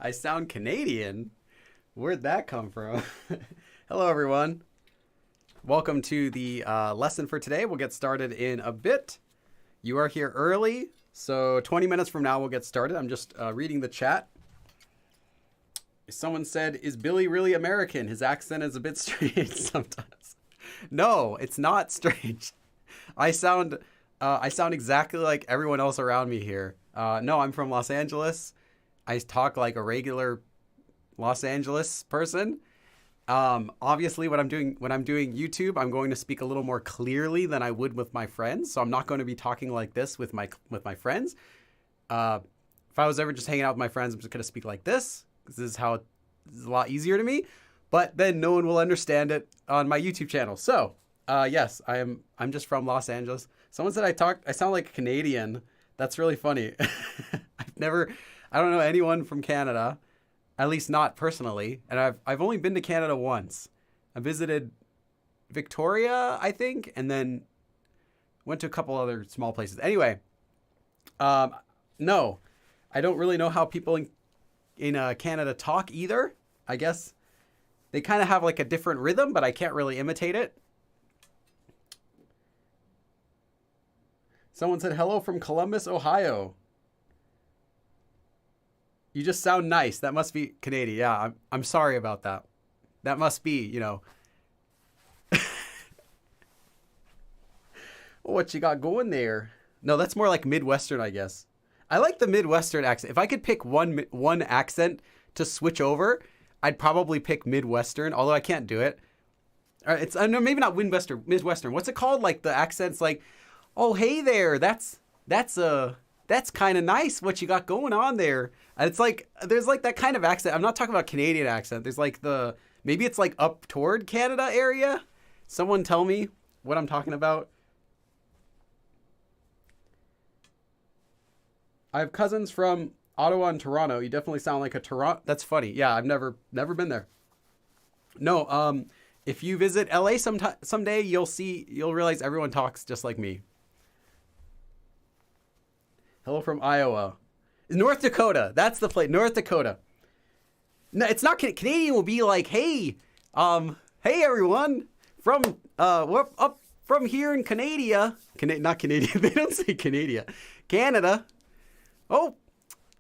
I sound Canadian? Where'd that come from? Hello, everyone. Welcome to the lesson for today. We'll get started in a bit. You are here early, so 20 minutes from now we'll get started. I'm just reading the chat. Someone said, is Billy really American? His accent is a bit strange sometimes. No, it's not strange. I sound exactly like everyone else around me here. No, I'm from Los Angeles. I talk like a regular Los Angeles person. Obviously, when I'm doing YouTube, I'm going to speak a little more clearly than I would with my friends. So I'm not going to be talking like this with my friends. If I was ever just hanging out with my friends, I'm just going to speak like this. This is how it's a lot easier to me. But then no one will understand it on my YouTube channel. So yes, I'm just from Los Angeles. Someone said I sound like a Canadian. That's really funny. I don't know anyone from Canada, at least not personally. And I've only been to Canada once. I visited Victoria, I think, and then went to a couple other small places. Anyway, no, I don't really know how people in Canada talk either. I guess they kind of have like a different rhythm, but I can't really imitate it. Someone said, hello from Columbus, Ohio. You just sound nice. That must be Canadian. Yeah, I'm sorry about that. That must be, you know. What you got going there? No, that's more like Midwestern, I guess. I like the Midwestern accent. If I could pick one accent to switch over, I'd probably pick Midwestern, although I can't do it. I know maybe not Midwestern. What's it called? Like the accent's like, oh, hey there. That's kind of nice what you got going on there. And it's like, there's like that kind of accent. I'm not talking about Canadian accent. There's like maybe it's like up toward Canada area. Someone tell me what I'm talking about. I have cousins from Ottawa and Toronto. You definitely sound like a Toronto. That's funny. Yeah, I've never been there. No, if you visit LA someday, you'll realize everyone talks just like me. Hello from Iowa. North Dakota. That's the place. North Dakota. No, it's not Canadian. Will be like, hey everyone from up from here in Canada. Not Canadian. They don't say Canada. Canada. Oh,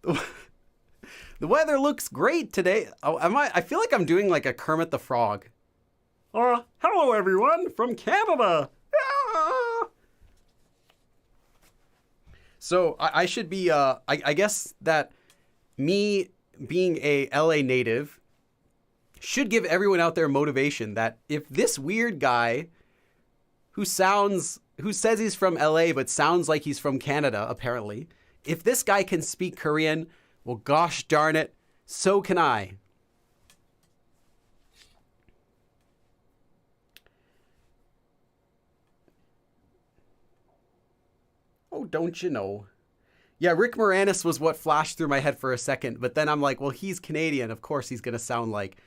the weather looks great today. Oh, I feel like I'm doing like a Kermit the Frog. Hello everyone from Canada. Ah! So I should be, I guess that me being a LA native should give everyone out there motivation that if this weird guy who says he's from LA but sounds like he's from Canada, apparently, if this guy can speak Korean, well, gosh darn it, so can I. Oh, don't you know? Yeah, Rick Moranis was what flashed through my head for a second, but then I'm like, well, he's Canadian. Of course he's going to sound like...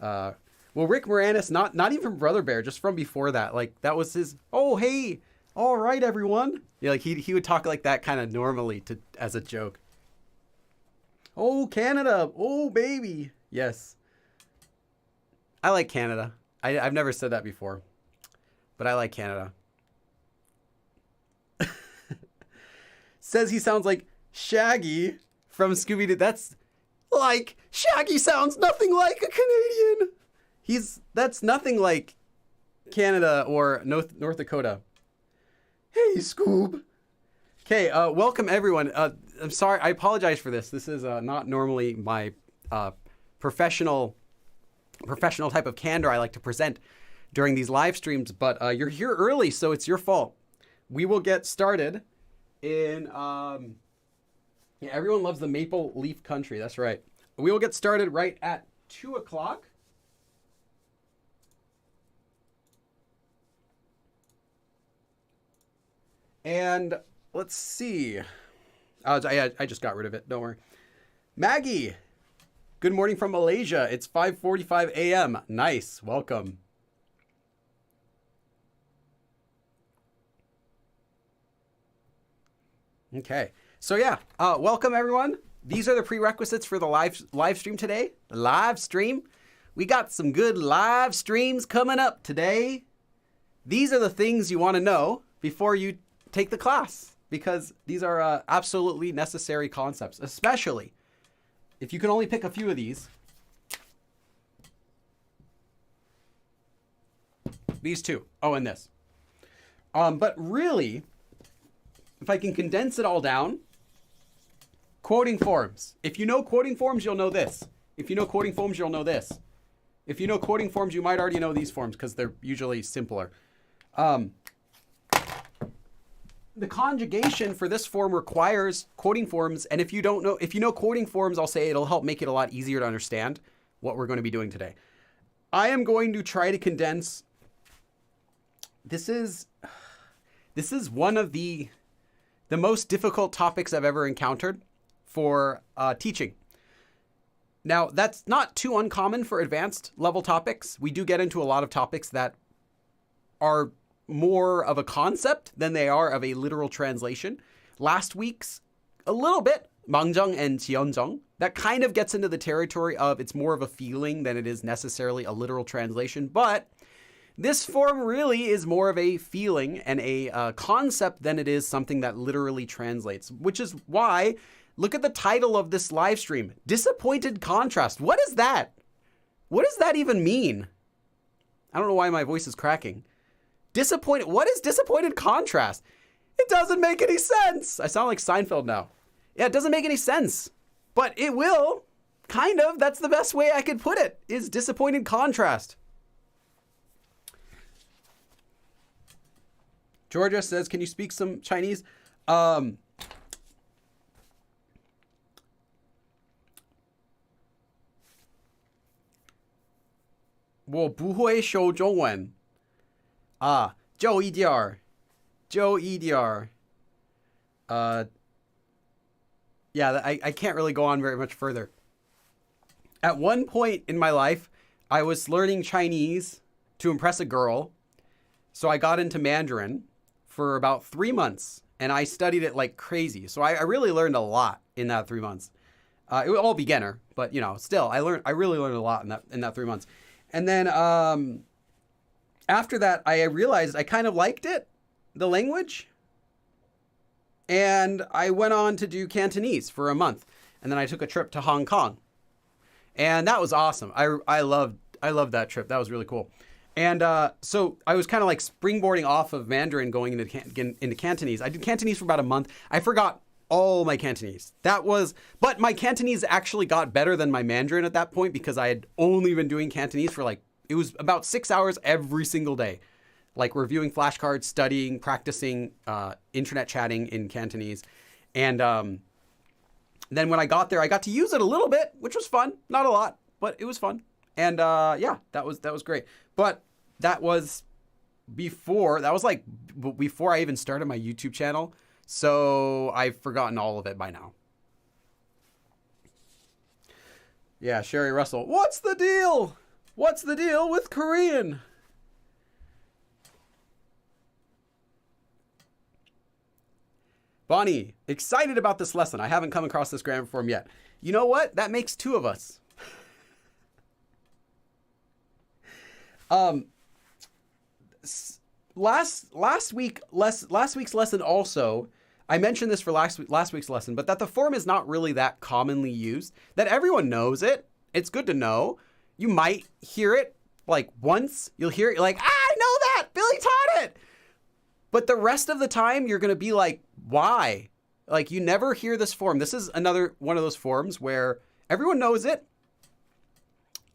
well, Rick Moranis, not even from Brother Bear, just from before that. Like, that was his, oh, hey, all right, everyone. Yeah, like he would talk like that kind of normally as a joke. Oh, Canada. Oh, baby. Yes. I like Canada. I've never said that before, but I like Canada. Says he sounds like Shaggy from Scooby-Doo. That's like, Shaggy sounds nothing like a Canadian. That's nothing like Canada or North Dakota. Hey, Scoob. Okay, welcome everyone. I'm sorry, I apologize for this. This is not normally my professional type of candor I like to present during these live streams, but you're here early, so it's your fault. We will get started in yeah, everyone loves the maple leaf country. That's right. We will get started right at 2 o'clock. And let's see. I just got rid of it. Don't worry. Maggie, good morning from Malaysia. It's 5:45 a.m. Nice. Welcome. Okay. So yeah, welcome everyone. these are the prerequisites for the live stream today. The live stream. We got some good live streams coming up today. These are the things you want to know before you take the class, because these are absolutely necessary concepts, especially if you can only pick a few of these. These two. Oh, and this. But really, if I can condense it all down, quoting forms. If you know quoting forms, you'll know this. If you know quoting forms, you'll know this. If you know quoting forms, you might already know these forms because they're usually simpler. The conjugation for this form requires quoting forms, and if you know quoting forms, I'll say it'll help make it a lot easier to understand what we're going to be doing today. I am going to try to condense. This is one of the most difficult topics I've ever encountered for teaching. Now, that's not too uncommon for advanced level topics. We do get into a lot of topics that are more of a concept than they are of a literal translation. Last week's, a little bit, Mangjung and Jeonjung, that kind of gets into the territory of it's more of a feeling than it is necessarily a literal translation. But this form really is more of a feeling and a concept than it is something that literally translates, which is why, look at the title of this live stream, Disappointed Contrast. What is that? What does that even mean? I don't know why my voice is cracking. Disappointed. What is disappointed contrast? It doesn't make any sense. I sound like Seinfeld now. Yeah, it doesn't make any sense, but it will. Kind of. That's the best way I could put it, is disappointed contrast. Georgia says, can you speak some Chinese? 我不会说中文。就一点儿。Yeah, I can't really go on very much further. At one point in my life, I was learning Chinese to impress a girl. So I got into Mandarin for about 3 months, and I studied it like crazy. So I really learned a lot in that 3 months. It was all beginner, but still, I really learned a lot in that 3 months. And then after that, I realized I kind of liked it, the language. And I went on to do Cantonese for a month. And then I took a trip to Hong Kong. And that was awesome. I loved that trip. That was really cool. And so I was kind of like springboarding off of Mandarin going into Cantonese. I did Cantonese for about a month. I forgot all my Cantonese. But my Cantonese actually got better than my Mandarin at that point because I had only been doing Cantonese for it was about 6 hours every single day. Like reviewing flashcards, studying, practicing, internet chatting in Cantonese. And then when I got there, I got to use it a little bit, which was fun. Not a lot, but it was fun. And yeah, that was great. But that was before I even started my YouTube channel. So I've forgotten all of it by now. Yeah, Sherry Russell. What's the deal? What's the deal with Korean? Bonnie, excited about this lesson. I haven't come across this grammar form yet. You know what? That makes 2 of us. Last week's lesson also, I mentioned this for last week's lesson, but that the form is not really that commonly used, that everyone knows it. It's good to know. You might hear it like once. You'll hear it, you're like, I know that. Billy taught it. But the rest of the time, you're going to be like, why? Like, you never hear this form. This is another one of those forms where everyone knows it.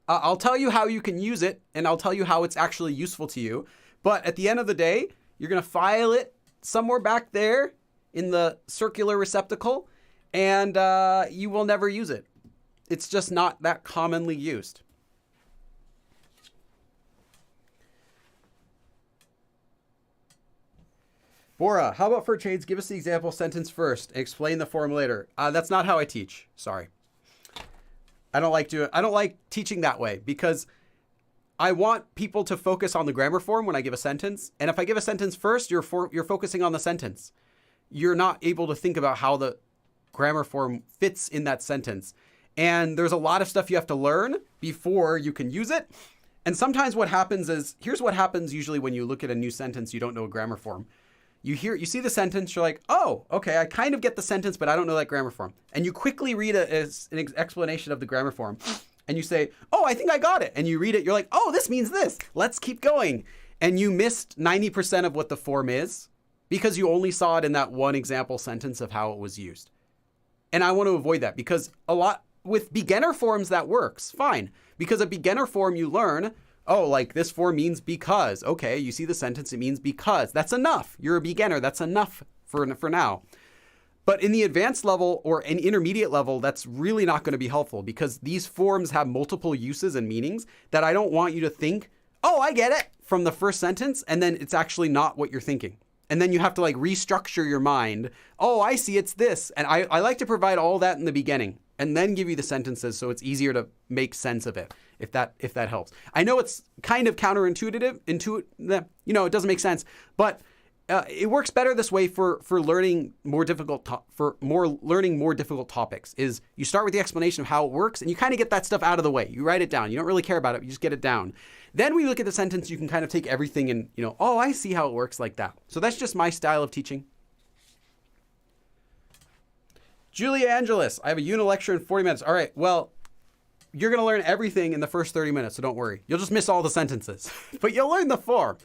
I'll tell you how you can use it, and I'll tell you how it's actually useful to you. But at the end of the day, you're going to file it somewhere back there in the circular receptacle, and you will never use it. It's just not that commonly used. Bora, how about for trades? Give us the example sentence first. Explain the form later. That's not how I teach. Sorry. I don't like teaching that way because I want people to focus on the grammar form when I give a sentence. And if I give a sentence first, you're focusing on the sentence. You're not able to think about how grammar form fits in that sentence. And there's a lot of stuff you have to learn before you can use it. And sometimes what happens is, here's what happens usually when you look at a new sentence, you don't know a grammar form. You see the sentence, you're like, oh, okay, I kind of get the sentence, but I don't know that grammar form. And you quickly read an explanation of the grammar form. And you say, oh, I think I got it. And you read it, you're like, oh, this means this. Let's keep going. And you missed 90% of what the form is because you only saw it in that one example sentence of how it was used. And I want to avoid that because with beginner forms that works fine. Because a beginner form you learn, oh, like this form means because. Okay, you see the sentence, it means because. That's enough. You're a beginner. That's enough for now. But in the advanced level or an intermediate level, that's really not going to be helpful because these forms have multiple uses and meanings that I don't want you to think, oh, I get it from the first sentence, and then it's actually not what you're thinking. And then you have to like restructure your mind. Oh, I see, it's this. And I like to provide all that in the beginning and then give you the sentences so it's easier to make sense of it, if that helps. I know it's kind of counterintuitive, it doesn't make sense, but it works better this way for learning more difficult topics. Is you start with the explanation of how it works and you kind of get that stuff out of the way. You write it down. You don't really care about it. You just get it down. Then when you look at the sentence, you can kind of take everything and, oh, I see how it works like that. So that's just my style of teaching. Julia Angelis, I have a unit lecture in 40 minutes. All right, well, you're going to learn everything in the first 30 minutes, so don't worry. You'll just miss all the sentences, but you'll learn the form.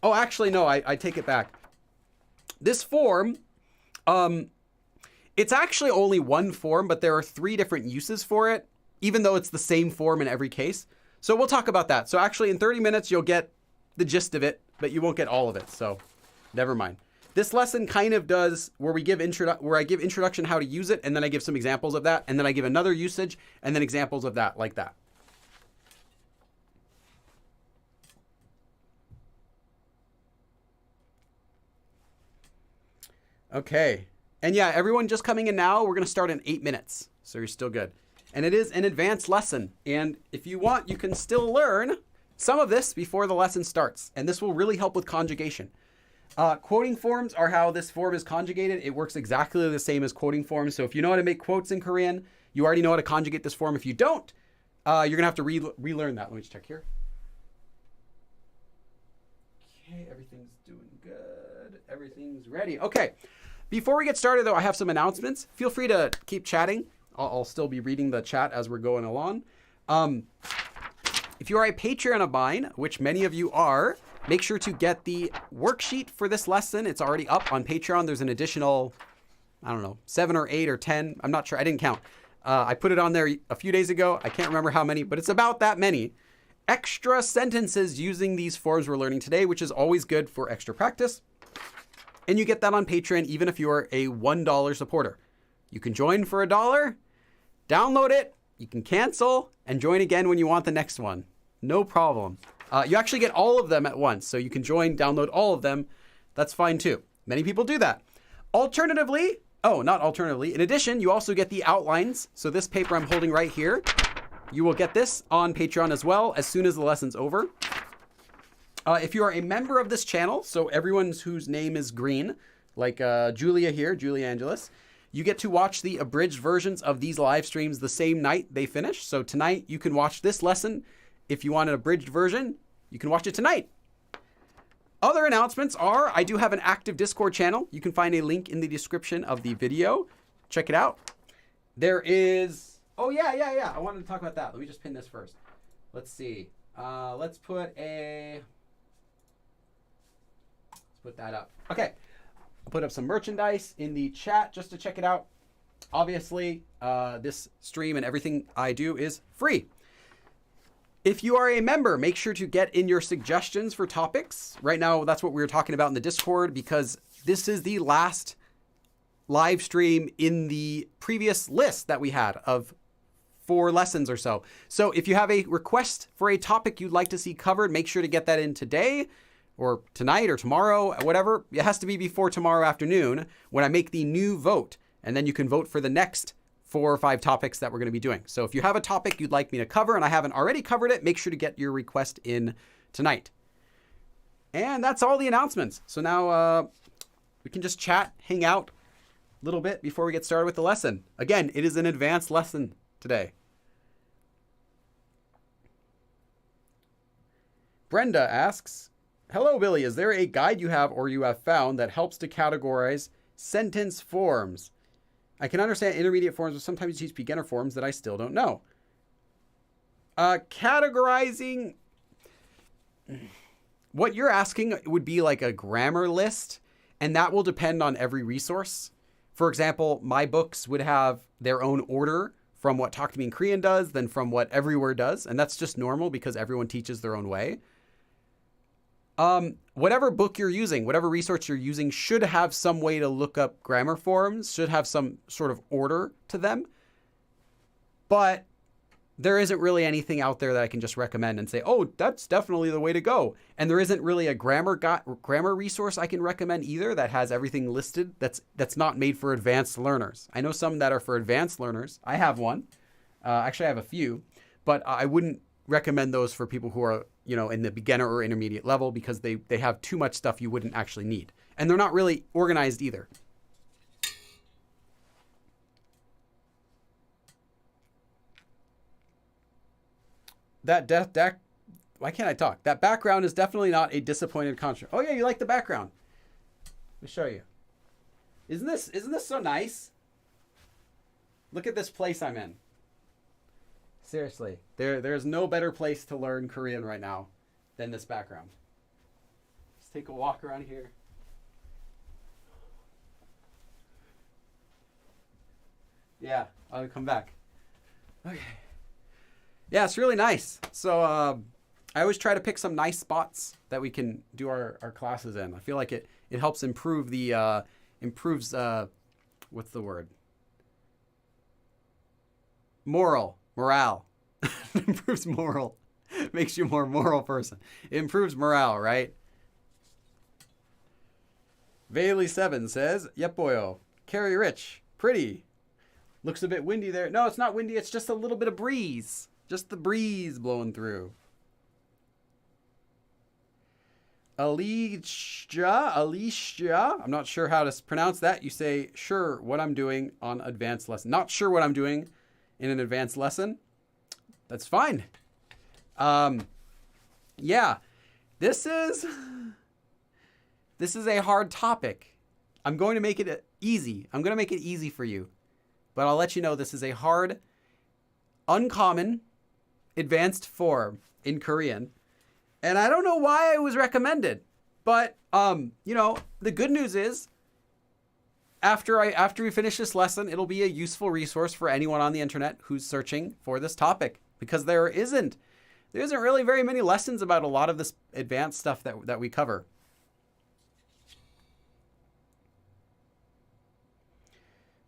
Oh, actually, no, I take it back. This form, it's actually only one form, but there are 3 different uses for it, even though it's the same form in every case. So we'll talk about that. So actually in 30 minutes, you'll get the gist of it, but you won't get all of it. So never mind. This lesson kind of does where I give introduction how to use it, and then I give some examples of that, and then I give another usage, and then examples of that, like that. Okay. And yeah, everyone just coming in now, we're going to start in 8 minutes. So you're still good. And it is an advanced lesson. And if you want, you can still learn some of this before the lesson starts. And this will really help with conjugation. Quoting forms are how this form is conjugated. It works exactly the same as quoting forms. So if you know how to make quotes in Korean, you already know how to conjugate this form. If you don't, you're going to have to relearn that. Let me just check here. Okay, everything's doing good. Everything's ready. Okay. Before we get started, though, I have some announcements. Feel free to keep chatting. I'll still be reading the chat as we're going along. If you are a Patreon of mine, which many of you are, make sure to get the worksheet for this lesson. It's already up on Patreon. There's an additional, 7 or 8 or 10. I'm not sure. I didn't count. I put it on there a few days ago. I can't remember how many, but it's about that many. Extra sentences using these forms we're learning today, which is always good for extra practice. And you get that on Patreon, even if you are a $1 supporter. You can join for $1, download it, you can cancel, and join again when you want the next one. No problem. You actually get all of them at once, so you can join, download all of them. That's fine too. Many people do that. In addition, you also get the outlines. So this paper I'm holding right here, you will get this on Patreon as well as soon as the lesson's over. If you are a member of this channel, so everyone whose name is green, like Julia here, Julia Angelis, you get to watch the abridged versions of these live streams the same night they finish. So tonight you can watch this lesson. If you want an abridged version, you can watch it tonight. Other announcements are, I do have an active Discord channel. You can find a link in the description of the video. Check it out. There is, I wanted to talk about that. Let me just pin this first. Let's see. Let's put that up. Okay. I'll put up some merchandise in the chat just to check it out. Obviously, this stream and everything I do is free. If you are a member, make sure to get in your suggestions for topics. Right now, that's what we were talking about in the Discord because this is the last live stream in the previous list that we had of 4 lessons or so. So if you have a request for a topic you'd like to see covered, make sure to get that in today or tonight or tomorrow, whatever. It has to be before tomorrow afternoon when I make the new vote. And then you can vote for the next 4 or 5 topics that we're going to be doing. So if you have a topic you'd like me to cover and I haven't already covered it, make sure to get your request in tonight. And that's all the announcements. So now we can just chat, hang out, little bit before we get started with the lesson. Again, it is an advanced lesson today. Brenda asks, hello, Billy. Is there a guide you have or you have found that helps to categorize sentence forms? I can understand intermediate forms, but sometimes you teach beginner forms that I still don't know. Categorizing, what you're asking would be like a grammar list, and that will depend on every resource. For example, my books would have their own order from what Talk to Me in Korean does, then from what Everywhere does, and that's just normal because everyone teaches their own way. Whatever book you're using, whatever resource you're using should have some way to look up grammar forms, should have some sort of order to them. But there isn't really anything out there that I can just recommend and say, oh, that's definitely the way to go. And there isn't really a grammar resource I can recommend either that has everything listed that's not made for advanced learners. I know some that are for advanced learners. I have one. Actually, I have a few. But I wouldn't recommend those for people who are, in the beginner or intermediate level because they have too much stuff you wouldn't actually need. And they're not really organized either. Why can't I talk? That background is definitely not a disappointed contrast. Oh yeah, you like the background. Let me show you. Isn't this so nice? Look at this place I'm in. Seriously, there's no better place to learn Korean right now than this background. Let's take a walk around here. Yeah, I'll come back. Okay. Yeah, it's really nice. So I always try to pick some nice spots that we can do our classes in. I feel like it helps improve the what's the word? Morale. It improves moral. Makes you a more moral person. It improves morale, right? Bailey7 says, Yepoyo, Carrie Rich, pretty. Looks a bit windy there. No, it's not windy. It's just a little bit of breeze. Just the breeze blowing through. Alicia, I'm not sure how to pronounce that. You say, sure, what I'm doing on advanced lesson. Not sure what I'm doing in an advanced lesson. That's fine. Yeah, this is a hard topic. I'm going to make it easy. I'm going to make it easy for you. But I'll let you know this is a hard, uncommon, advanced form in Korean. And I don't know why it was recommended. But, the good news is, after we finish this lesson, it'll be a useful resource for anyone on the internet who's searching for this topic. Because there isn't really very many lessons about a lot of this advanced stuff that we cover.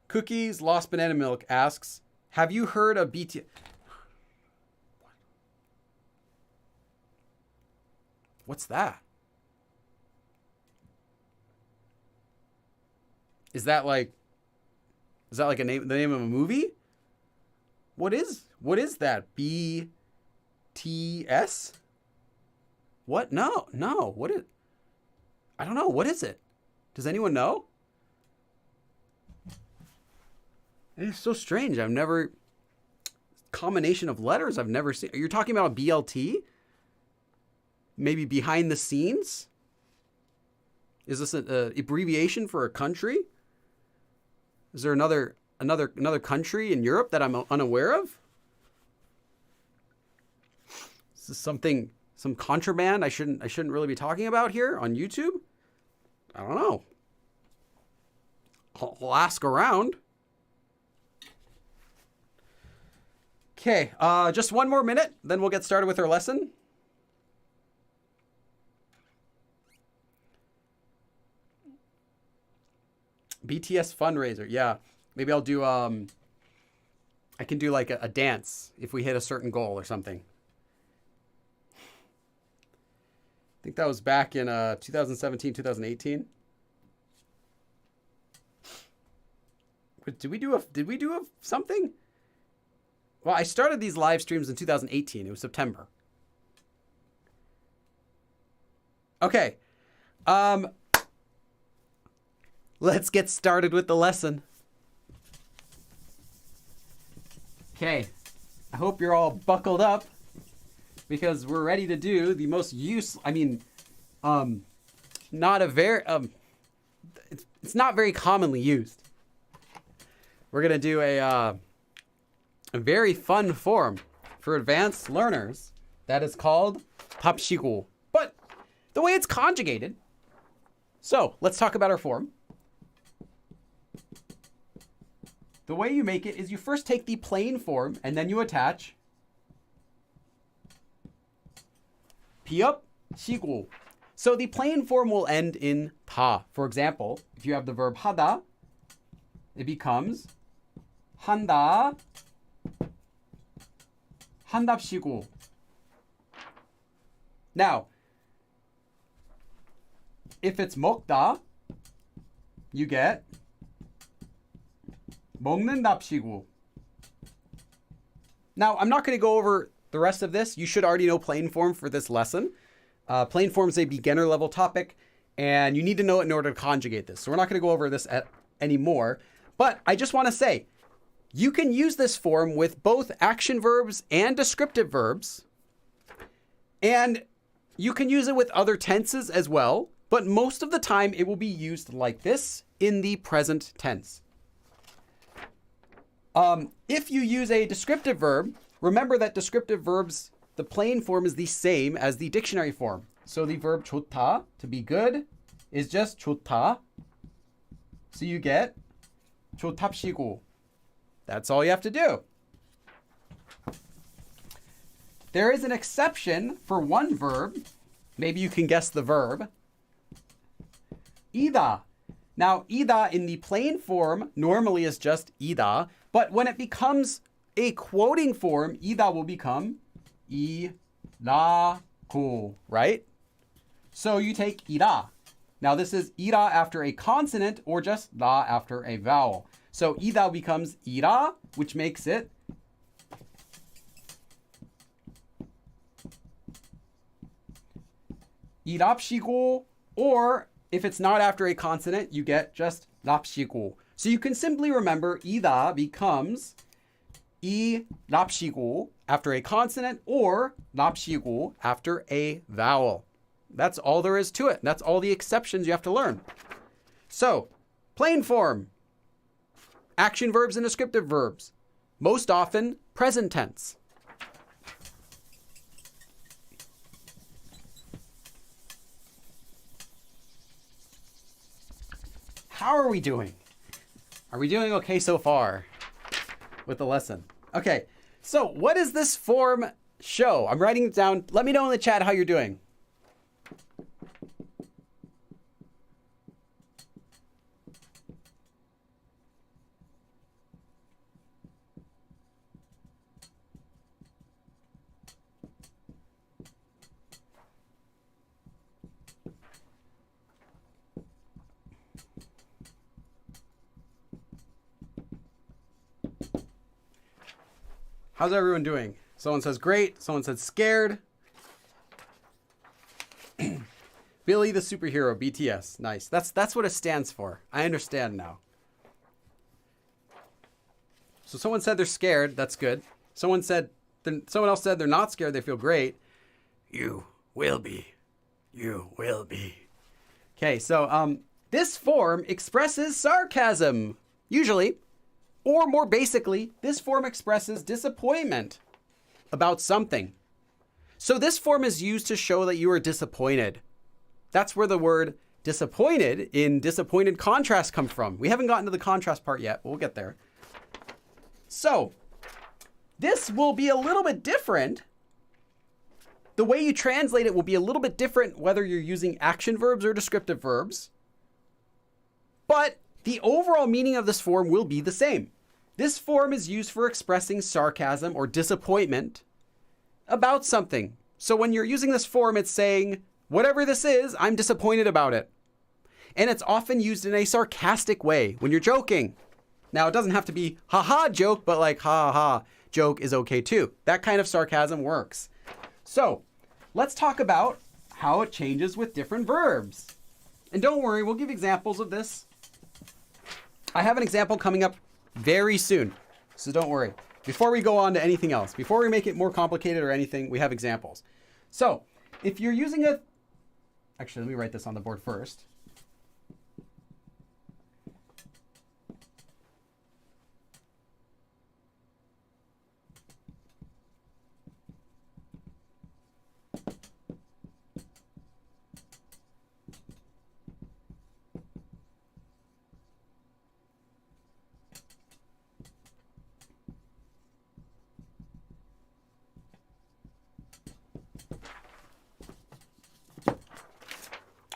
Cookies Lost Banana Milk asks, have you heard of BTS? What's that? Is that like the name of a movie? What is that? BTS? What? No. What is? I don't know. What is it? Does anyone know? It's so strange. Combination of letters I've never seen. You're talking about BLT? Maybe behind the scenes? Is this an abbreviation for a country? Is there another country in Europe that I'm unaware of? Is this some contraband I shouldn't really be talking about here on YouTube? I don't know. I'll ask around. Okay, just one more minute, then we'll get started with our lesson. BTS fundraiser, yeah. Maybe I'll do, I can do like a dance if we hit a certain goal or something. I think that was back in 2017, 2018. Did we do something? Well, I started these live streams in 2018. It was September. Okay. let's get started with the lesson. Okay, I hope you're all buckled up because we're ready to do the most not a very, it's not very commonly used. We're going to do a very fun form for advanced learners that is called 이랍시고. But the way it's conjugated. So let's talk about our form. The way you make it is you first take the plain form and then you attach 이랍시고. So the plain form will end in 다. For example, if you have the verb 하다, it becomes 한다, 한답시고. Now, if it's 먹다, you get 먹는답시고. Now, I'm not going to go over the rest of this. You should already know plain form for this lesson. Plain form is a beginner level topic, and you need to know it in order to conjugate this. So we're not going to go over this anymore. But I just want to say, you can use this form with both action verbs and descriptive verbs. And you can use it with other tenses as well. But most of the time, it will be used like this in the present tense. If you use a descriptive verb, remember that descriptive verbs, the plain form is the same as the dictionary form. So the verb 좋다, to be good, is just 좋다. So you get 좋답시고. That's all you have to do. There is an exception for one verb. Maybe you can guess the verb. 이다. Now, 이다 in the plain form normally is just 이다. But when it becomes a quoting form, 이다 will become 이라고, right? So you take 이라. Now this is 이라 after a consonant or just 라 after a vowel. So 이다 becomes 이라, which makes it 이랍시고, or if it's not after a consonant, you get just 랍시고. So you can simply remember 이다 becomes 이랍시고 after a consonant or 랍시고 after a vowel. That's all there is to it. That's all the exceptions you have to learn. So, plain form, action verbs and descriptive verbs, most often present tense. How are we doing? Are we doing okay so far with the lesson? Okay, so what does this form show? I'm writing it down. Let me know in the chat how you're doing. How's everyone doing? Someone says great. Someone says scared. Billy the superhero, BTS. Nice. That's what it stands for. I understand now. So someone said they're scared. That's good. Someone else said they're not scared. They feel great. You will be. You will be. Okay, so this form expresses sarcasm, usually. Or more basically, this form expresses disappointment about something. So this form is used to show that you are disappointed. That's where the word disappointed in disappointed contrast comes from. We haven't gotten to the contrast part yet, but we'll get there. So this will be a little bit different. The way you translate it will be a little bit different whether you're using action verbs or descriptive verbs. But the overall meaning of this form will be the same. This form is used for expressing sarcasm or disappointment about something. So when you're using this form, it's saying, whatever this is, I'm disappointed about it. And it's often used in a sarcastic way when you're joking. Now, it doesn't have to be ha-ha joke, but like ha-ha joke is okay too. That kind of sarcasm works. So let's talk about how it changes with different verbs. And don't worry, we'll give examples of this I have an example coming up very soon, so don't worry. Before we go on to anything else, before we make it more complicated or anything, we have examples. So if you're using a... Actually, let me write this on the board first.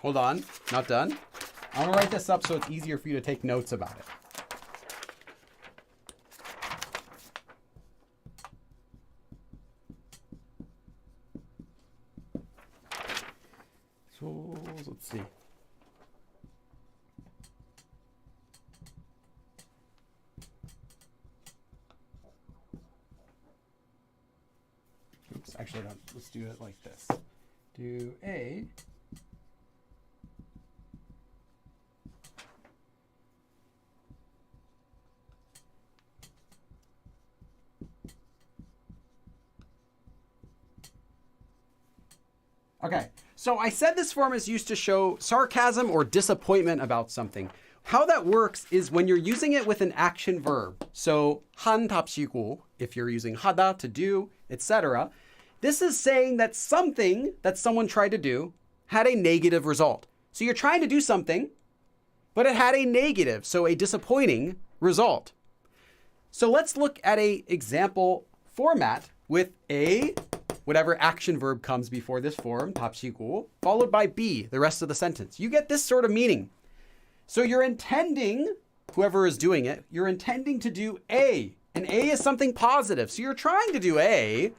Hold on, not done. I'm gonna write this up so it's easier for you to take notes about it. So let's see. Oops, actually, let's do it like this. Do a Okay, so I said this form is used to show sarcasm or disappointment about something. How that works is when you're using it with an action verb. So 이랍시고, if you're using 하다 to do, etc. This is saying that something that someone tried to do had a negative result. So you're trying to do something, but it had a negative, so a disappointing result. So let's look at an example format with a whatever action verb comes before this form, 이랍시고, followed by be, the rest of the sentence. You get this sort of meaning. So you're intending, whoever is doing it, you're intending to do A, and A is something positive. So you're trying to do A,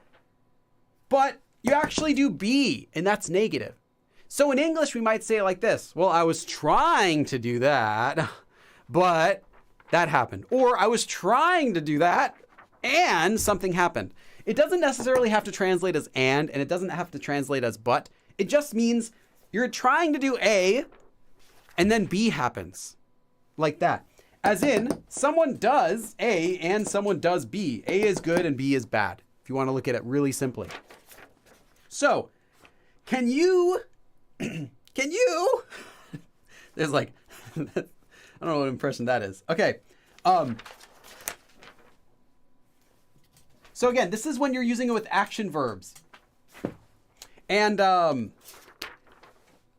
but you actually do B, and that's negative. So in English, we might say it like this. Well, I was trying to do that, but that happened. Or I was trying to do that, and something happened. It doesn't necessarily have to translate as and it doesn't have to translate as but. It just means you're trying to do A, and then B happens. Like that. As in, someone does A and someone does B. A is good and B is bad, if you want to look at it really simply. So, can you... There's like... I don't know what impression that is. Okay. So again, this is when you're using it with action verbs. And I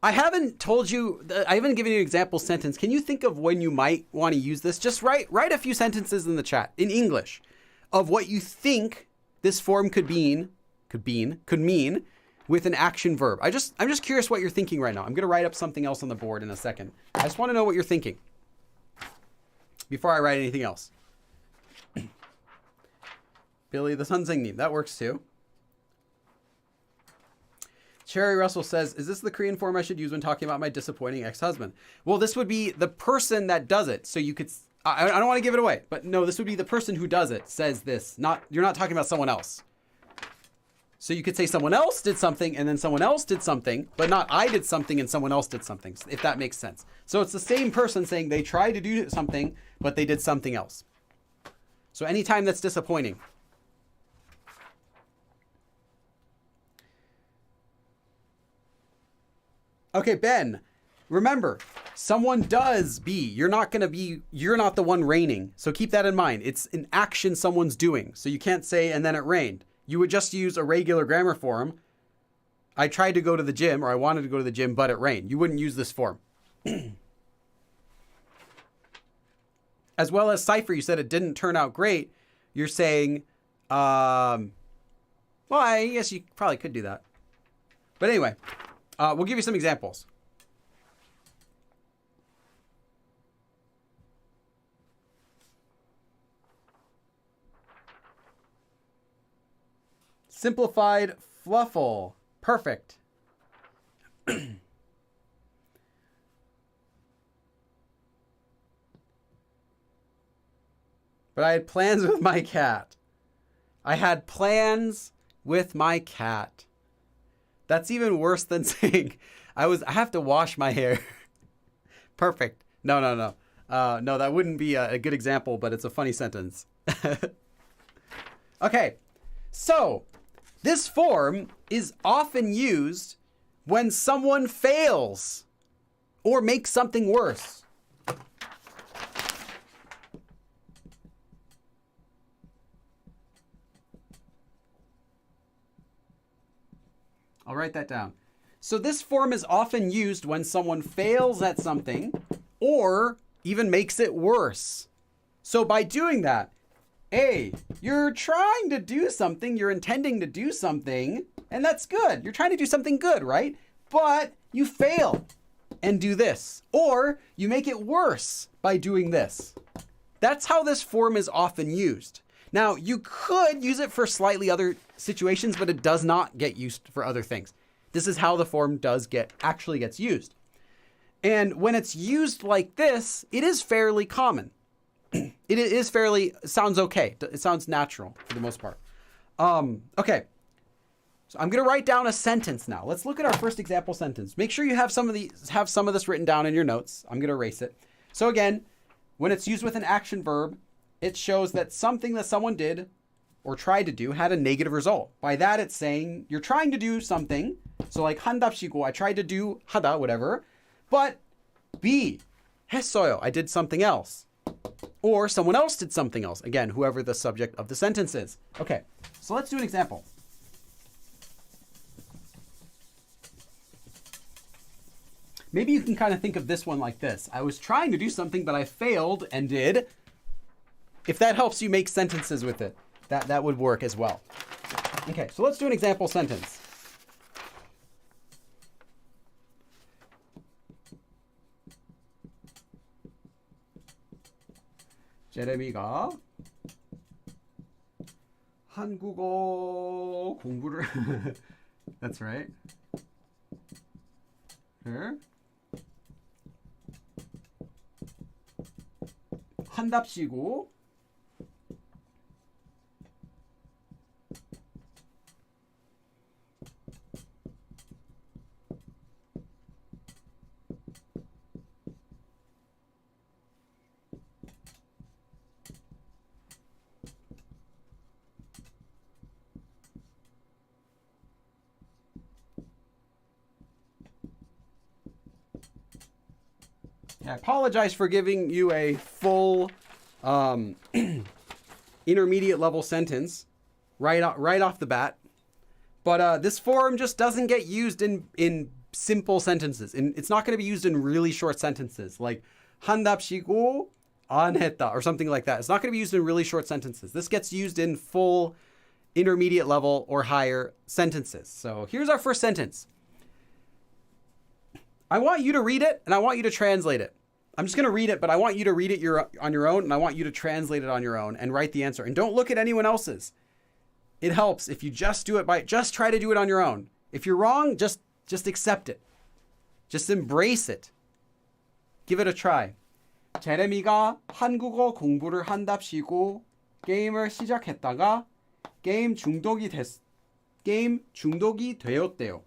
haven't told you, I haven't given you an example sentence. Can you think of when you might want to use this? Just write a few sentences in the chat in English of what you think this form could mean with an action verb. I'm just curious what you're thinking right now. I'm going to write up something else on the board in a second. I just want to know what you're thinking before I write anything else. Billy the 선생님, that works too. Cherry Russell says, is this the Korean form I should use when talking about my disappointing ex-husband? Well, this would be the person that does it. So you could, I don't want to give it away, but no, this would be the person who does it says this. You're not talking about someone else. So you could say someone else did something and then someone else did something, but not I did something and someone else did something, if that makes sense. So it's the same person saying they tried to do something, but they did something else. So anytime that's disappointing. Okay, Ben, remember, someone does be. You're not the one raining. So keep that in mind. It's an action someone's doing. So you can't say, and then it rained. You would just use a regular grammar form. I tried to go to the gym, or I wanted to go to the gym, but it rained. You wouldn't use this form. As well as Cypher, you said it didn't turn out great. You're saying, well, I guess you probably could do that. But anyway. We'll give you some examples. Simplified fluffle. Perfect. But I had plans with my cat. I had plans with my cat. That's even worse than saying I have to wash my hair. Perfect. No. No, that wouldn't be a good example, but it's a funny sentence. Okay, so this form is often used when someone fails or makes something worse. I'll write that down. So this form is often used when someone fails at something or even makes it worse. So by doing that, A, you're trying to do something, you're intending to do something, and that's good. You're trying to do something good, right? But you fail and do this. Or you make it worse by doing this. That's how this form is often used. Now, you could use it for slightly other situations, but it does not get used for other things. This is how the form actually gets used. And when it's used like this, it is fairly common. Sounds okay. It sounds natural for the most part. Okay. So I'm going to write down a sentence now. Let's look at our first example sentence. Make sure you have some of this written down in your notes. I'm going to erase it. So again, when it's used with an action verb, it shows that something that someone did or tried to do had a negative result. By that, it's saying you're trying to do something. So like 한답시고, I tried to do 하다, whatever. But B, 했어요, I did something else. Or someone else did something else. Again, whoever the subject of the sentence is. Okay, so let's do an example. Maybe you can kind of think of this one like this. I was trying to do something, but I failed and did. If that helps you make sentences with it, that would work as well. Okay, so let's do an example sentence. 제레미가 한국어 공부를 That's right. Here. 한답시고 I apologize for giving you a full intermediate level sentence right off the bat. But this form just doesn't get used in simple sentences. It's not going to be used in really short sentences like 한답시고 안 했다 or something like that. It's not going to be used in really short sentences. This gets used in full intermediate level or higher sentences. So here's our first sentence. I want you to read it and I want you to translate it. I'm just going to read it, but I want you to read it on your own and I want you to translate it on your own and write the answer. And don't look at anyone else's. It helps if you just try to do it on your own. If you're wrong, just accept it. Just embrace it. Give it a try. 제레미가 한국어 공부를 한답시고 게임을 시작했다가 게임 중독이 되었대요.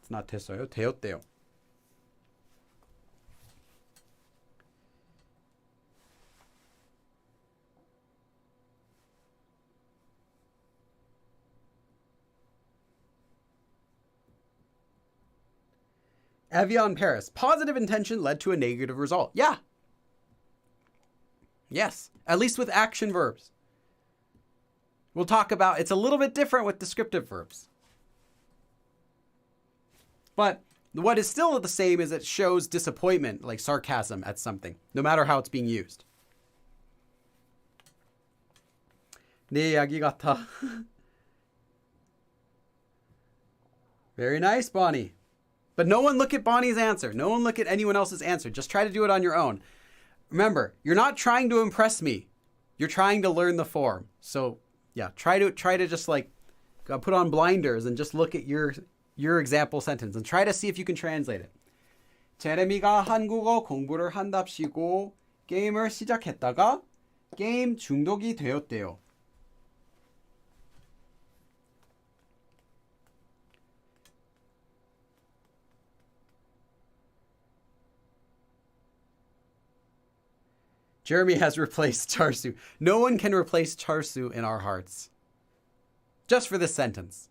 It's not 됐어요. 되었대요. Avion Paris. Positive intention led to a negative result. Yeah. Yes. At least with action verbs. We'll talk about, it's a little bit different with descriptive verbs. But what is still the same is it shows disappointment, like sarcasm at something, no matter how it's being used. 내 이야기 같아. Very nice, Bonnie. But no one look at Bonnie's answer. No one look at anyone else's answer. Just try to do it on your own. Remember, you're not trying to impress me. You're trying to learn the form. So yeah, try to just like put on blinders and just look at your example sentence and try to see if you can translate it. 제레미가 한국어 공부를 한답시고 게임을 시작했다가 게임 중독이 되었대요. Jeremy has replaced charsu. No one can replace charsu in our hearts. Just for this sentence.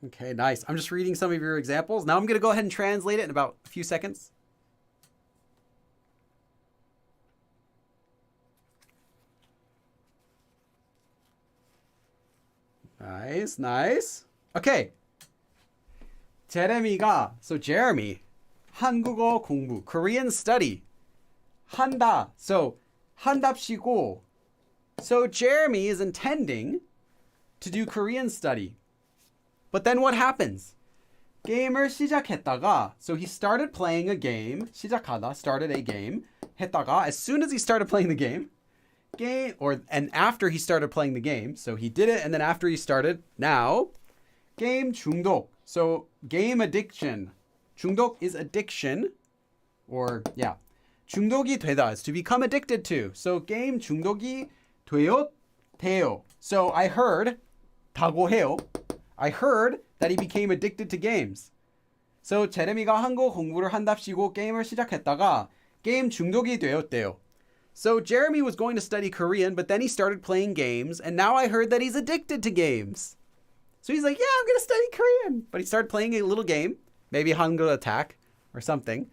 Okay, nice. I'm just reading some of your examples. Now I'm going to go ahead and translate it in about a few seconds. Nice, nice. Okay. 제레미가, so Jeremy, 한국어 공부, Korean study. 한다, so 한답시고. So Jeremy is intending to do Korean study. But then what happens? 게임을 시작했다가, so he started playing a game. 시작하다, started a game. 했다가, as soon as he started playing the game, and after he started playing the game, so he did it, and then after he started, now, game 중독. So game addiction. 중독 is addiction, or yeah, 중독이 되다 is to become addicted to. So game 중독이 돼요. So I heard 다고 해요. I heard that he became addicted to games. So 제레미가 한국어 공부를 한답시고 게임을 시작했다가 게임 중독이 되었대요. So Jeremy was going to study Korean, but then he started playing games, and now I heard that he's addicted to games. So he's like, yeah, I'm going to study Korean. But he started playing a little game, maybe Hangul Attack or something,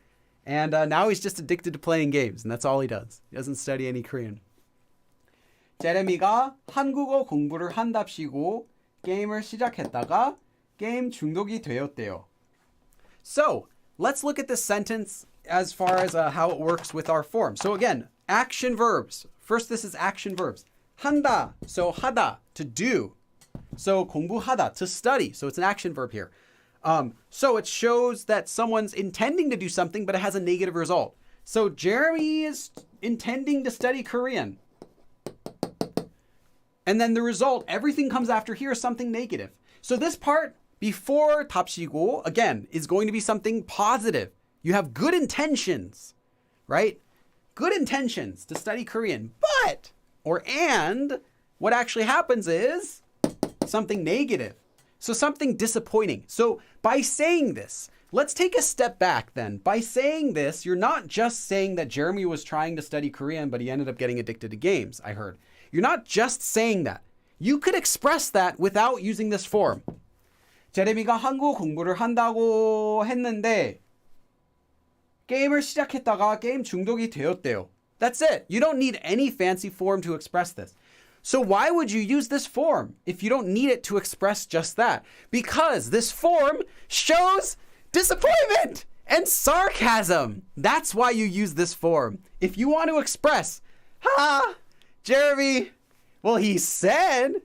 and now he's just addicted to playing games, and that's all he does. He doesn't study any Korean. 제레미가 한국어 공부를 한답시고 게임을 시작했다가 게임 중독이 되었대요. So, let's look at this sentence as far as how it works with our form. So again, action verbs. First, this is action verbs. 한다, so 하다, to do. So 공부하다, to study. So it's an action verb here. So it shows that someone's intending to do something, but it has a negative result. So Jeremy is intending to study Korean. And then the result, everything comes after here is something negative. So this part before 답시고, again, is going to be something positive. You have good intentions, right? Good intentions to study Korean, but, and, what actually happens is something negative. So something disappointing. So by saying this, let's take a step back then. By saying this, you're not just saying that Jeremy was trying to study Korean, but he ended up getting addicted to games, I heard. You're not just saying that. You could express that without using this form. 제레미가 한국어 공부를 한다고 했는데 게임을 시작했다가 게임 중독이 되었대요. That's it. You don't need any fancy form to express this. So why would you use this form if you don't need it to express just that? Because this form shows disappointment and sarcasm. That's why you use this form. If you want to express, Jeremy, well, he said,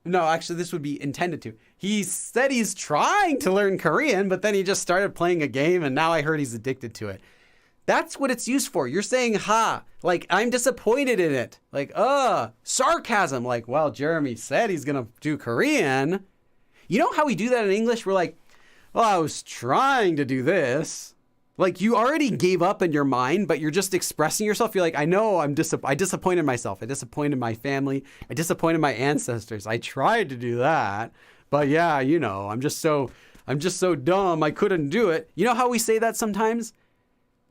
no, actually, this would be intended to. He said he's trying to learn Korean, but then he just started playing a game, and now I heard he's addicted to it. That's what it's used for. You're saying, like, I'm disappointed in it. Like, sarcasm. Like, well, Jeremy said he's going to do Korean. You know how we do that in English? We're like, well, I was trying to do this. Like, you already gave up in your mind, but you're just expressing yourself. You're like, I know I disappointed myself. I disappointed my family. I disappointed my ancestors. I tried to do that. But yeah, you know, I'm just so dumb. I couldn't do it. You know how we say that sometimes?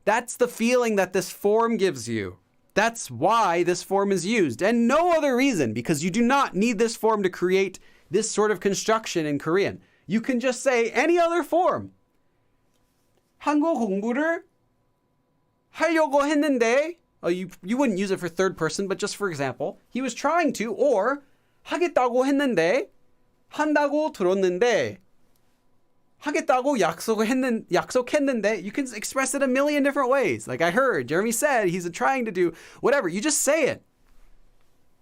That's the feeling that this form gives you. That's why this form is used. And no other reason, because you do not need this form to create this sort of construction in Korean. You can just say any other form. 한국어 공부를 하려고 했는데, you wouldn't use it for third person, but just for example, he was trying to, or 하겠다고 했는데, 한다고 들었는데, 하겠다고 약속했는데, you can express it a million different ways. Like I heard, Jeremy said he's trying to do whatever. You just say it.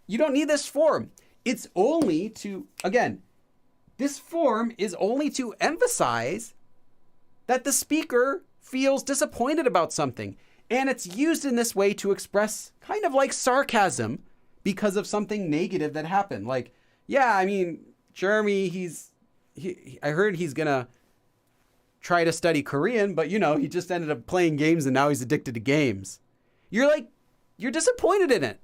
You don't need this form. It's only to, again, this form is only to emphasize that the speaker feels disappointed about something. And it's used in this way to express kind of like sarcasm because of something negative that happened. Like, yeah, I mean, Jeremy, I heard he's going to try to study Korean, but, you know, he just ended up playing games and now he's addicted to games. You're disappointed in it.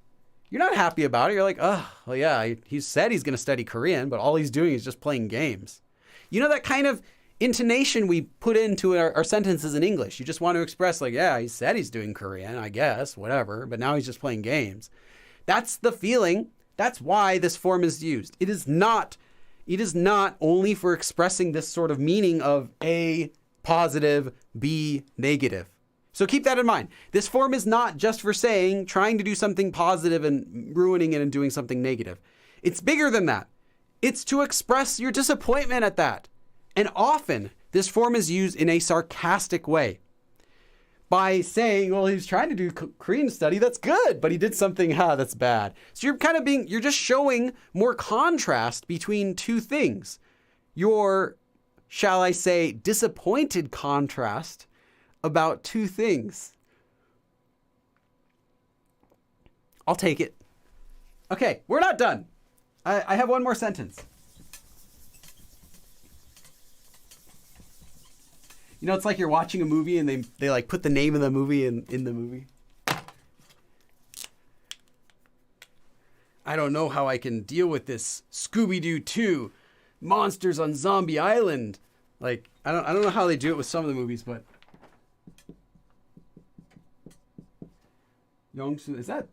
You're not happy about it. You're like, oh, well, yeah, he said he's going to study Korean, but all he's doing is just playing games. You know, that kind of intonation we put into our sentences in English. You just want to express like, yeah, he said he's doing Korean, I guess, whatever, but now he's just playing games. That's the feeling. That's why this form is used. It is not only for expressing this sort of meaning of A, positive, B, negative. So keep that in mind. This form is not just for saying, trying to do something positive and ruining it and doing something negative. It's bigger than that. It's to express your disappointment at that. And often, this form is used in a sarcastic way. By saying, well, he's trying to do Korean study, that's good, but he did something, that's bad. So you're just showing more contrast between two things. Your, shall I say, disappointed contrast about two things. I'll take it. Okay, we're not done. I have one more sentence. You know, it's like you're watching a movie and they like put the name of the movie in the movie. I don't know how I can deal with this Scooby-Doo 2 Monsters on Zombie Island. Like, I don't know how they do it with some of the movies, but Youngsu, is that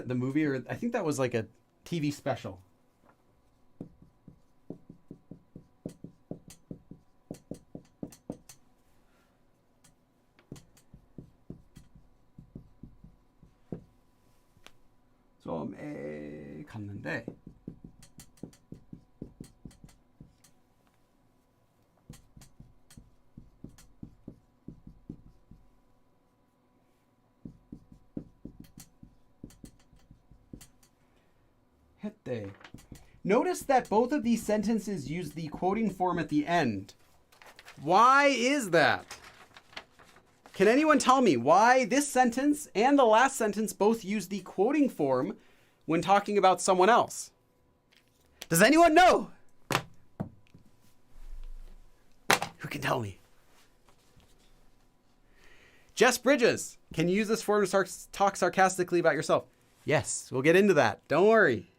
the movie, or I think that was like a TV special. 점에 갔는데 했대. Notice that both of these sentences use the quoting form at the end. Why is that? Can anyone tell me why this sentence and the last sentence both use the quoting form when talking about someone else? Does anyone know? Who can tell me? Jess Bridges, can you use this form to talk sarcastically about yourself? Yes, we'll get into that. Don't worry.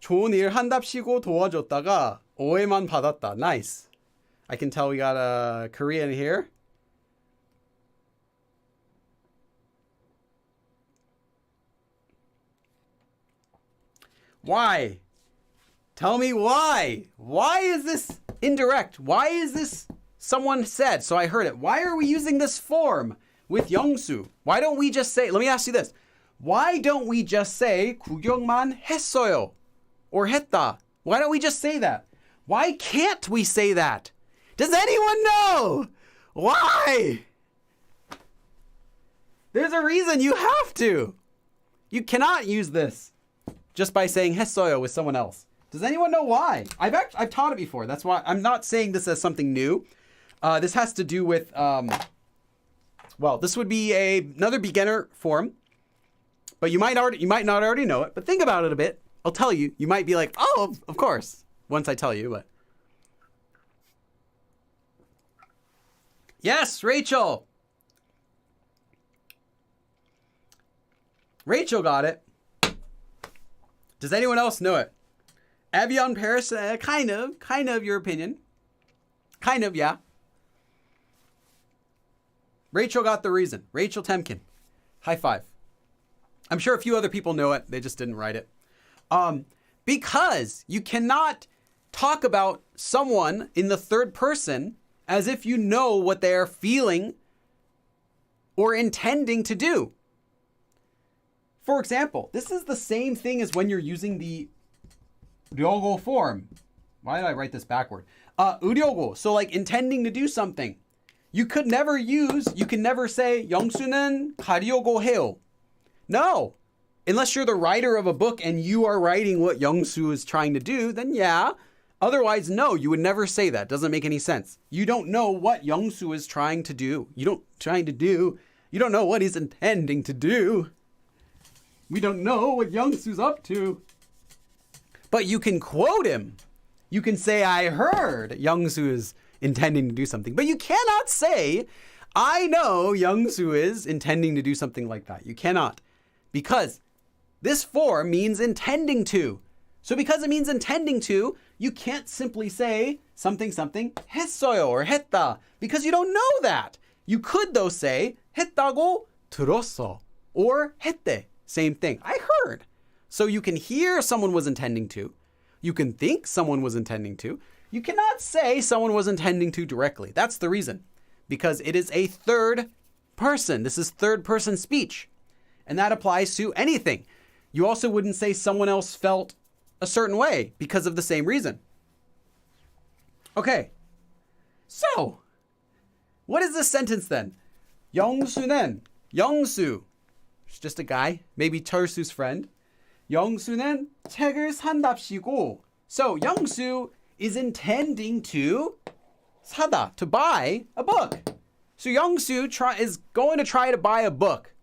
좋은 일 한답시고 도와줬다가 오해만 받았다. Nice. I can tell we got a Korean here. Why? Tell me why. Why is this indirect? Why is this someone said, so I heard it. Why are we using this form with 영수? Why don't we just say, let me ask you this. Why don't we just say 구경만 했어요? Or 했다. Why don't we just say that? Why can't we say that? Does anyone know? Why? There's a reason you have to. You cannot use this just by saying 했어요 with someone else. Does anyone know why? I've taught it before. That's why I'm not saying this as something new. This has to do with, well, this would be another beginner form, but you might not already know it, but think about it a bit. I'll tell you. You might be like, oh, of course, once I tell you. But yes, Rachel. Rachel got it. Does anyone else know it? Avion Paris, kind of your opinion. Kind of, yeah. Rachel got the reason. Rachel Temkin. High five. I'm sure a few other people know it. They just didn't write it. Because you cannot talk about someone in the third person as if you know what they are feeling or intending to do. For example, this is the same thing as when you're using the 려고 form. Why did I write this backward? 으려고, so like intending to do something. You can never say 영수는 가려고 해요. No. Unless you're the writer of a book and you are writing what Youngsu is trying to do, then yeah. Otherwise, no, you would never say that. Doesn't make any sense. You don't know what Youngsu is trying to do. You don't know what he's intending to do. We don't know what Youngsu's up to. But you can quote him. You can say, I heard Youngsu is intending to do something. But you cannot say, I know Youngsu is intending to do something like that. You cannot. Because this form means intending to. So because it means intending to, you can't simply say something 했어요 or 했다 because you don't know that. You could though say 했다고 들었어 or 했대. Same thing. I heard. So you can hear someone was intending to. You can think someone was intending to. You cannot say someone was intending to directly. That's the reason. Because it is a third person. This is third person speech. And that applies to anything. You also wouldn't say someone else felt a certain way because of the same reason. Okay. So, what is this sentence then? 영수는, 영수, it's just a guy, maybe 철수's friend. 영수는 책을 산답시고. So, 영수 is intending to 사다, to buy a book. So, 영수 is going to try to buy a book.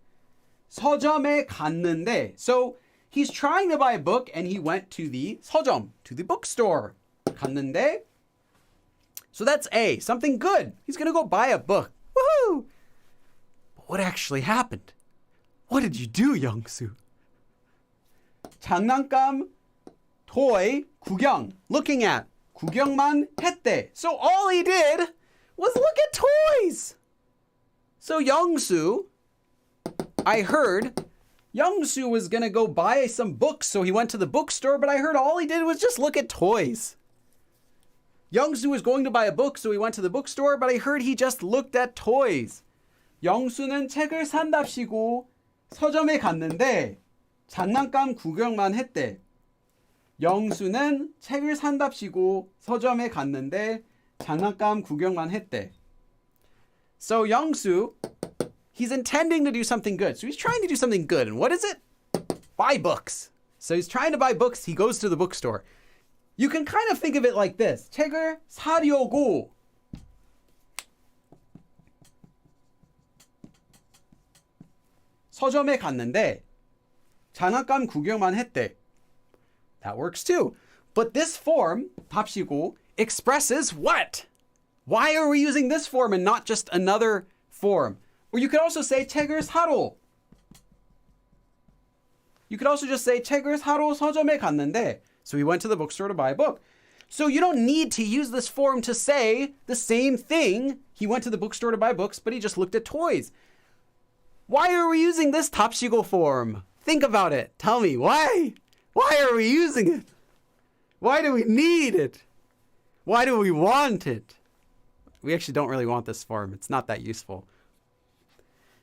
서점에 갔는데. So, he's trying to buy a book and he went to the 서점, to the bookstore. 갔는데. So that's A, something good. He's going to go buy a book. Woohoo! But what actually happened? What did you do, Youngsu? 장난감, toy, 구경, looking at. 구경만 했대. So all he did was look at toys. So Youngsu, I heard Youngsu was going to go buy some books, so he went to the bookstore, but I heard all he did was just look at toys. Youngsu was going to buy a book, so he went to the bookstore, but I heard he just looked at toys. 영수는 책을 산답시고 서점에 갔는데 장난감 구경만 했대. 영수는 책을 산답시고 서점에 갔는데 장난감 구경만 했대. So Youngsu, he's intending to do something good. So he's trying to do something good. And what is it? Buy books. So he's trying to buy books. He goes to the bookstore. You can kind of think of it like this. 책을 사려고. 서점에 갔는데 장난감 구경만 했대. That works too. But this form, 답시고, expresses what? Why are we using this form and not just another form? Or you could also say 책을 사러. You could also just say 책을 사러 서점에 갔는데. So he went to the bookstore to buy a book. So you don't need to use this form to say the same thing. He went to the bookstore to buy books, but he just looked at toys. Why are we using this 답시고 form? Think about it. Tell me, why? Why are we using it? Why do we need it? Why do we want it? We actually don't really want this form. It's not that useful.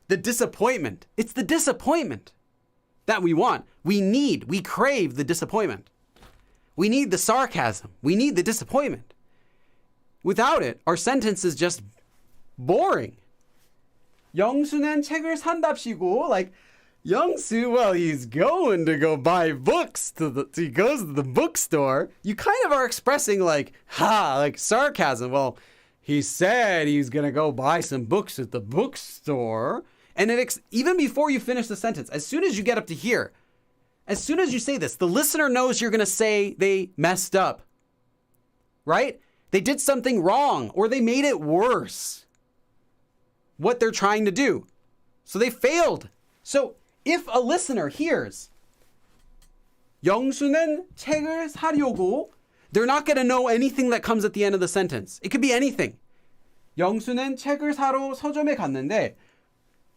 The disappointment. It's the disappointment that we want. We need, we crave the disappointment. We need the sarcasm. We need the disappointment. Without it, our sentence is just boring. 영수는 책을 산답시고, like, Youngsu, well, he's going to go buy books. He goes to the bookstore. You kind of are expressing like sarcasm. Well, he said he's going to go buy some books at the bookstore. And even before you finish the sentence, as soon as you get up to here, as soon as you say this, the listener knows you're going to say they messed up, right? They did something wrong or they made it worse. What they're trying to do. So they failed. So if a listener hears 영수는 책을 사려고, they're not going to know anything that comes at the end of the sentence. It could be anything. 영수는 책을 사러 서점에 갔는데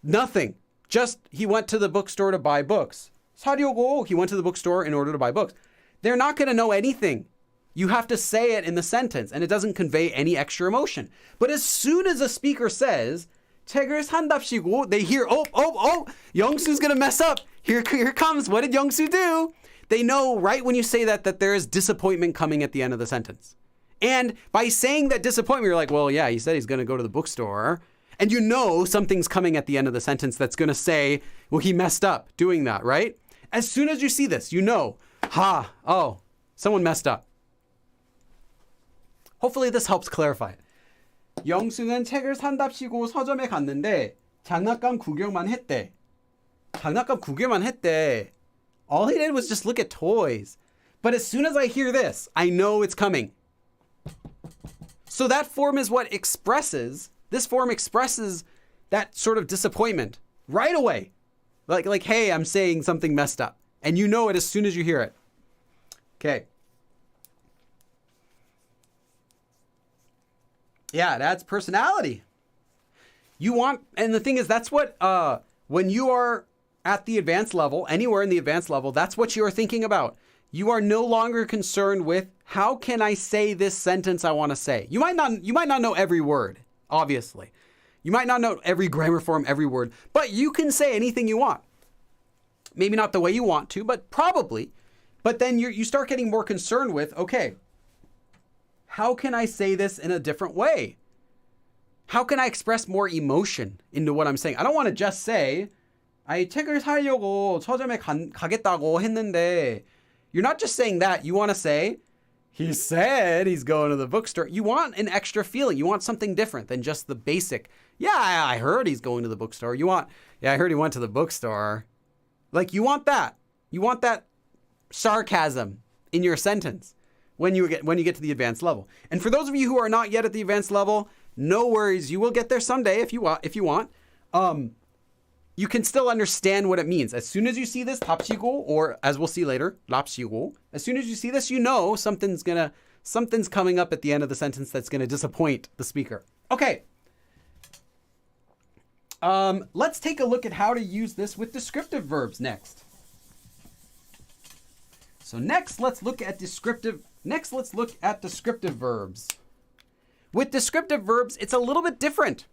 nothing. Just he went to the bookstore to buy books. 사려고, he went to the bookstore in order to buy books. They're not going to know anything. You have to say it in the sentence and it doesn't convey any extra emotion. But as soon as a speaker says 책을 산답시고, they hear, oh, Youngsu's going to mess up. Here comes. What did Youngsu do? They know right when you say that there is disappointment coming at the end of the sentence. And by saying that disappointment, you're like, well, yeah, he said he's going to go to the bookstore. And you know something's coming at the end of the sentence that's going to say, well, he messed up doing that, right? As soon as you see this, you know, someone messed up. Hopefully this helps clarify it. 영수는 책을 산답시고 서점에 갔는데 장난감 구경만 했대. 장난감 구경만 했대. All he did was just look at toys. But as soon as I hear this, I know it's coming. So that form is what expresses, this form expresses that sort of disappointment right away. Like, hey, I'm saying something messed up. And you know it as soon as you hear it. Okay. Yeah, it adds personality. You want, and the thing is, that's what, when you are at the advanced level, anywhere in the advanced level, that's what you are thinking about. You are no longer concerned with, how can I say this sentence I want to say? You might not know every word, obviously. You might not know every grammar form, every word, but you can say anything you want. Maybe not the way you want to, but probably. But then you start getting more concerned with, okay, how can I say this in a different way? How can I express more emotion into what I'm saying? I don't want to just say, 책을 사려고 서점에 가겠다고 했는데. You're not just saying that. You want to say, he said he's going to the bookstore. You want an extra feeling. You want something different than just the basic, yeah, I heard he's going to the bookstore. You want, yeah, I heard he went to the bookstore. Like, you want that. You want that sarcasm in your sentence when you get to the advanced level. And for those of you who are not yet at the advanced level, no worries. You will get there someday if you want. You can still understand what it means. As soon as you see this, 랍시고, or as we'll see later, 랍시고, as soon as you see this, you know something's coming up at the end of the sentence that's going to disappoint the speaker. Okay. Let's take a look at how to use this with descriptive verbs next. So next, let's look at descriptive verbs. With descriptive verbs, it's a little bit different.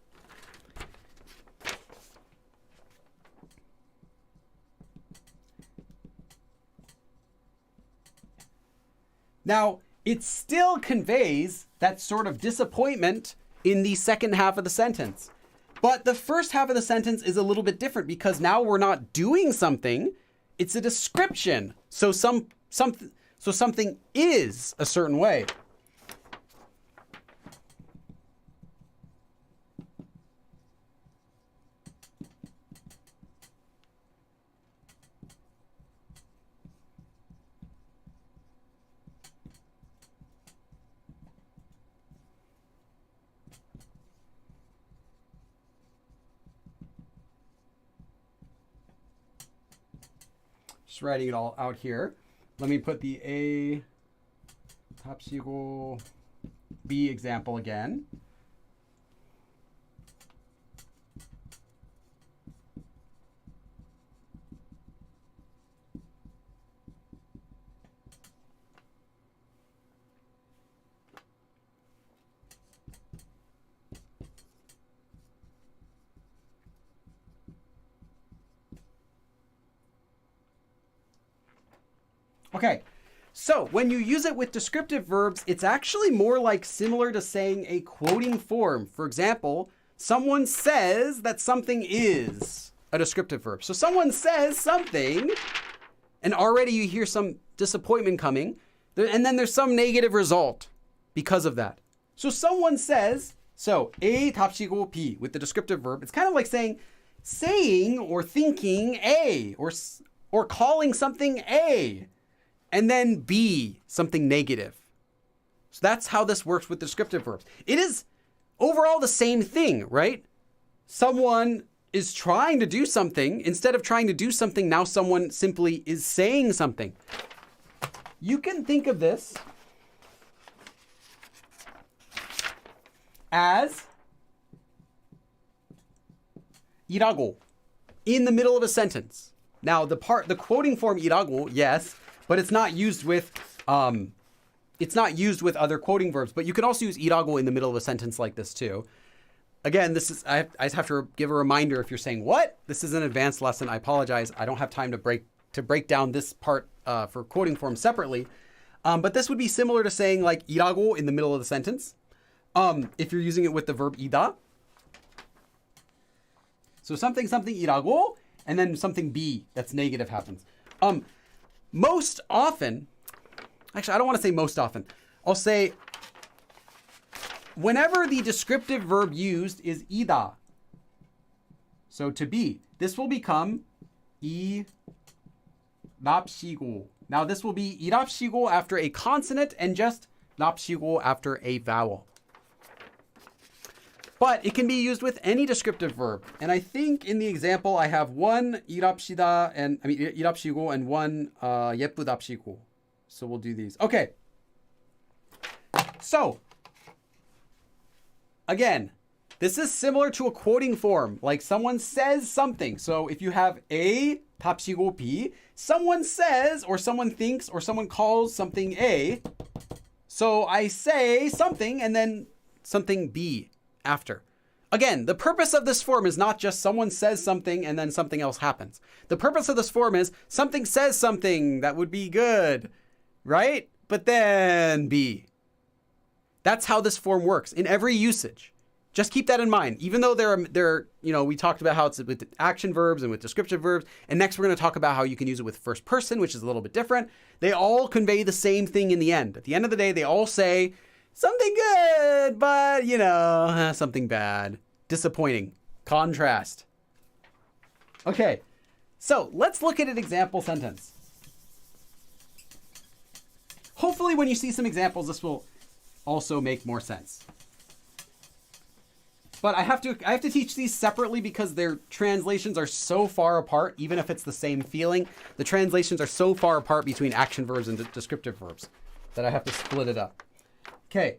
Now, it still conveys that sort of disappointment in the second half of the sentence. But the first half of the sentence is a little bit different because now we're not doing something. It's a description. So something is a certain way. Just writing it all out here. Let me put the A, 랍시고, B example again. Okay, so when you use it with descriptive verbs, it's actually more like similar to saying a quoting form. For example, someone says that something is a descriptive verb. So someone says something, and already you hear some disappointment coming, and then there's some negative result because of that. So someone says, so A 답시고 B with the descriptive verb, it's kind of like saying or thinking A, or calling something A. And then B, something negative. So that's how this works with descriptive verbs. It is overall the same thing, right? Someone is trying to do something. Instead of trying to do something, now someone simply is saying something. You can think of this as 이라고 in the middle of a sentence. Now the quoting form 이라고, yes, but it's not used with other quoting verbs. But you can also use 이라고 in the middle of a sentence like this too. Again, I just have to give a reminder if you're saying what? This is an advanced lesson. I apologize. I don't have time to break down this part for quoting forms separately. But this would be similar to saying like 이라고 in the middle of the sentence. If you're using it with the verb 이다. So something 이라고, and then something B that's negative happens. Most often, actually, I don't want to say most often. I'll say whenever the descriptive verb used is 이다, so to be, this will become 이랍시고. Now this will be 이랍시고 after a consonant and just 랍시고 after a vowel. But it can be used with any descriptive verb. And I think in the example I have one 이랍시고 and one 예쁘답시고. So we'll do these. Okay. So again, this is similar to a quoting form. Like someone says something. So if you have A 답시고 B, someone says or someone thinks or someone calls something A. So I say something and then something B after. Again, the purpose of this form is not just someone says something and then something else happens. The purpose of this form is something says something that would be good, right? But then B. That's how this form works in every usage. Just keep that in mind. Even though we talked about how it's with action verbs and with descriptive verbs, and next we're going to talk about how you can use it with first person, which is a little bit different. They all convey the same thing in the end. At the end of the day, they all say something good, but something bad, disappointing, contrast. Okay, so let's look at an example sentence. Hopefully, when you see some examples, this will also make more sense. But I have to teach these separately because their translations are so far apart, even if it's the same feeling. The translations are so far apart between action verbs and descriptive verbs that I have to split it up. Okay.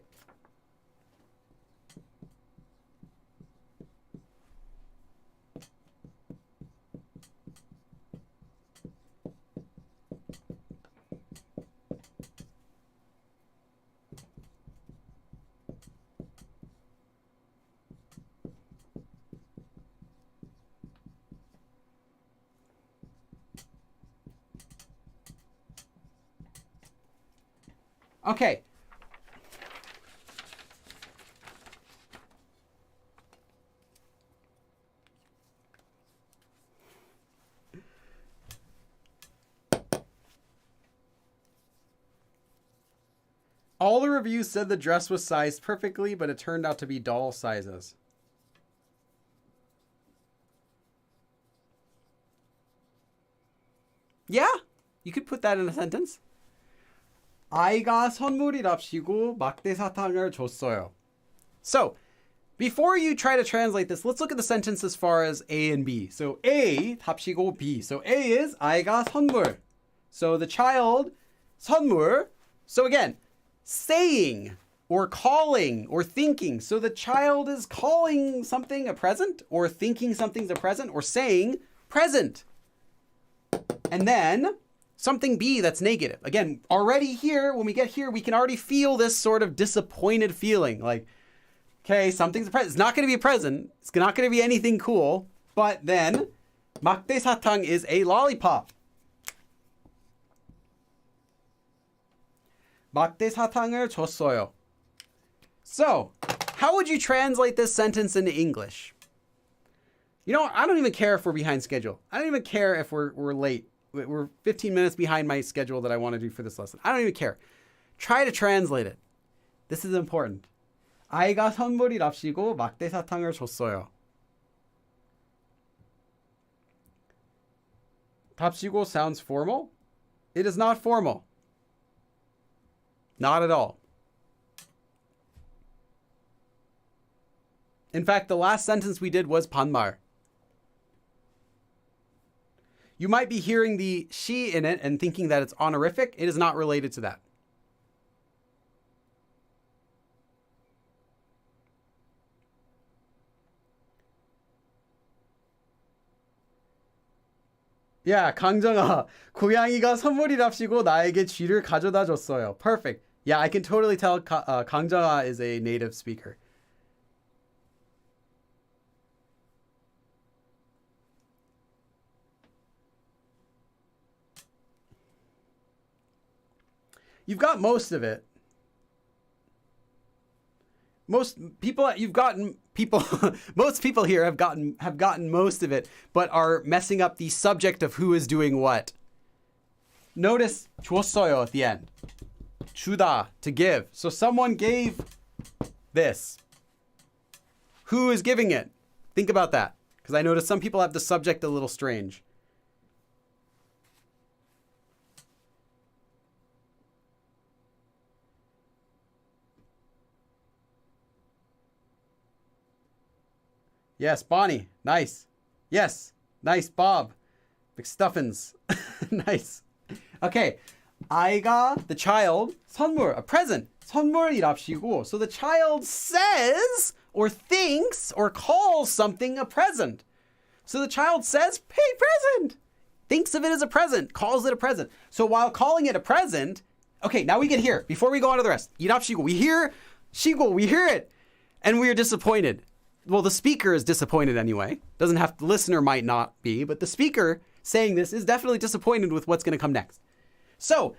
Okay. All the reviews said the dress was sized perfectly, but it turned out to be doll sizes. Yeah, you could put that in a sentence. 아이가 선물이랍시고 막대 사탕을 줬어요. So, before you try to translate this, let's look at the sentence as far as A and B. So A, 답시고 B. So A is 아이가 선물. So the child, 선물. So again, saying or calling or thinking. So the child is calling something a present or thinking something's a present or saying present. And then something B that's negative. Again, already here, when we get here, we can already feel this sort of disappointed feeling. Like, okay, something's a present. It's not going to be a present. It's not going to be anything cool. But then, 막대 사탕 is a lollipop. 막대 사탕을 줬어요. So, how would you translate this sentence into English? You know, I don't even care if we're behind schedule. I don't even care if we're late. We're 15 minutes behind my schedule that I want to do for this lesson. I don't even care. Try to translate it. This is important. 아이가 선물이랍시고 막대 사탕을 줬어요. 답시고 sounds formal. It is not formal. Not at all. In fact, the last sentence we did was 반말. You might be hearing the she in it and thinking that it's honorific. It is not related to that. Yeah, 강정아. 고양이가 선물이랍시고 나에게 쥐를 가져다 줬어요. Perfect. Yeah, I can totally tell 강정아 is a native speaker. You've got most of it. Most people here have gotten most of it, but are messing up the subject of who is doing what. Notice 줬어요 at the end. 주다, to give. So someone gave this. Who is giving it? Think about that, because I notice some people have the subject a little strange. Yes, Bonnie. Nice. Yes. Nice, Bob. McStuffins. Nice. Okay. 아이가, the child, 선물, a present. 선물이랍시고. So the child says or thinks or calls something a present. So the child says, hey, present. Thinks of it as a present, calls it a present. So while calling it a present, okay, now we get here. Before we go on to the rest, 이랍시고, we hear 시고, we hear it, and we are disappointed. Well, the speaker is disappointed anyway. Doesn't have, the listener might not be, but the speaker saying this is definitely disappointed with what's going to come next. So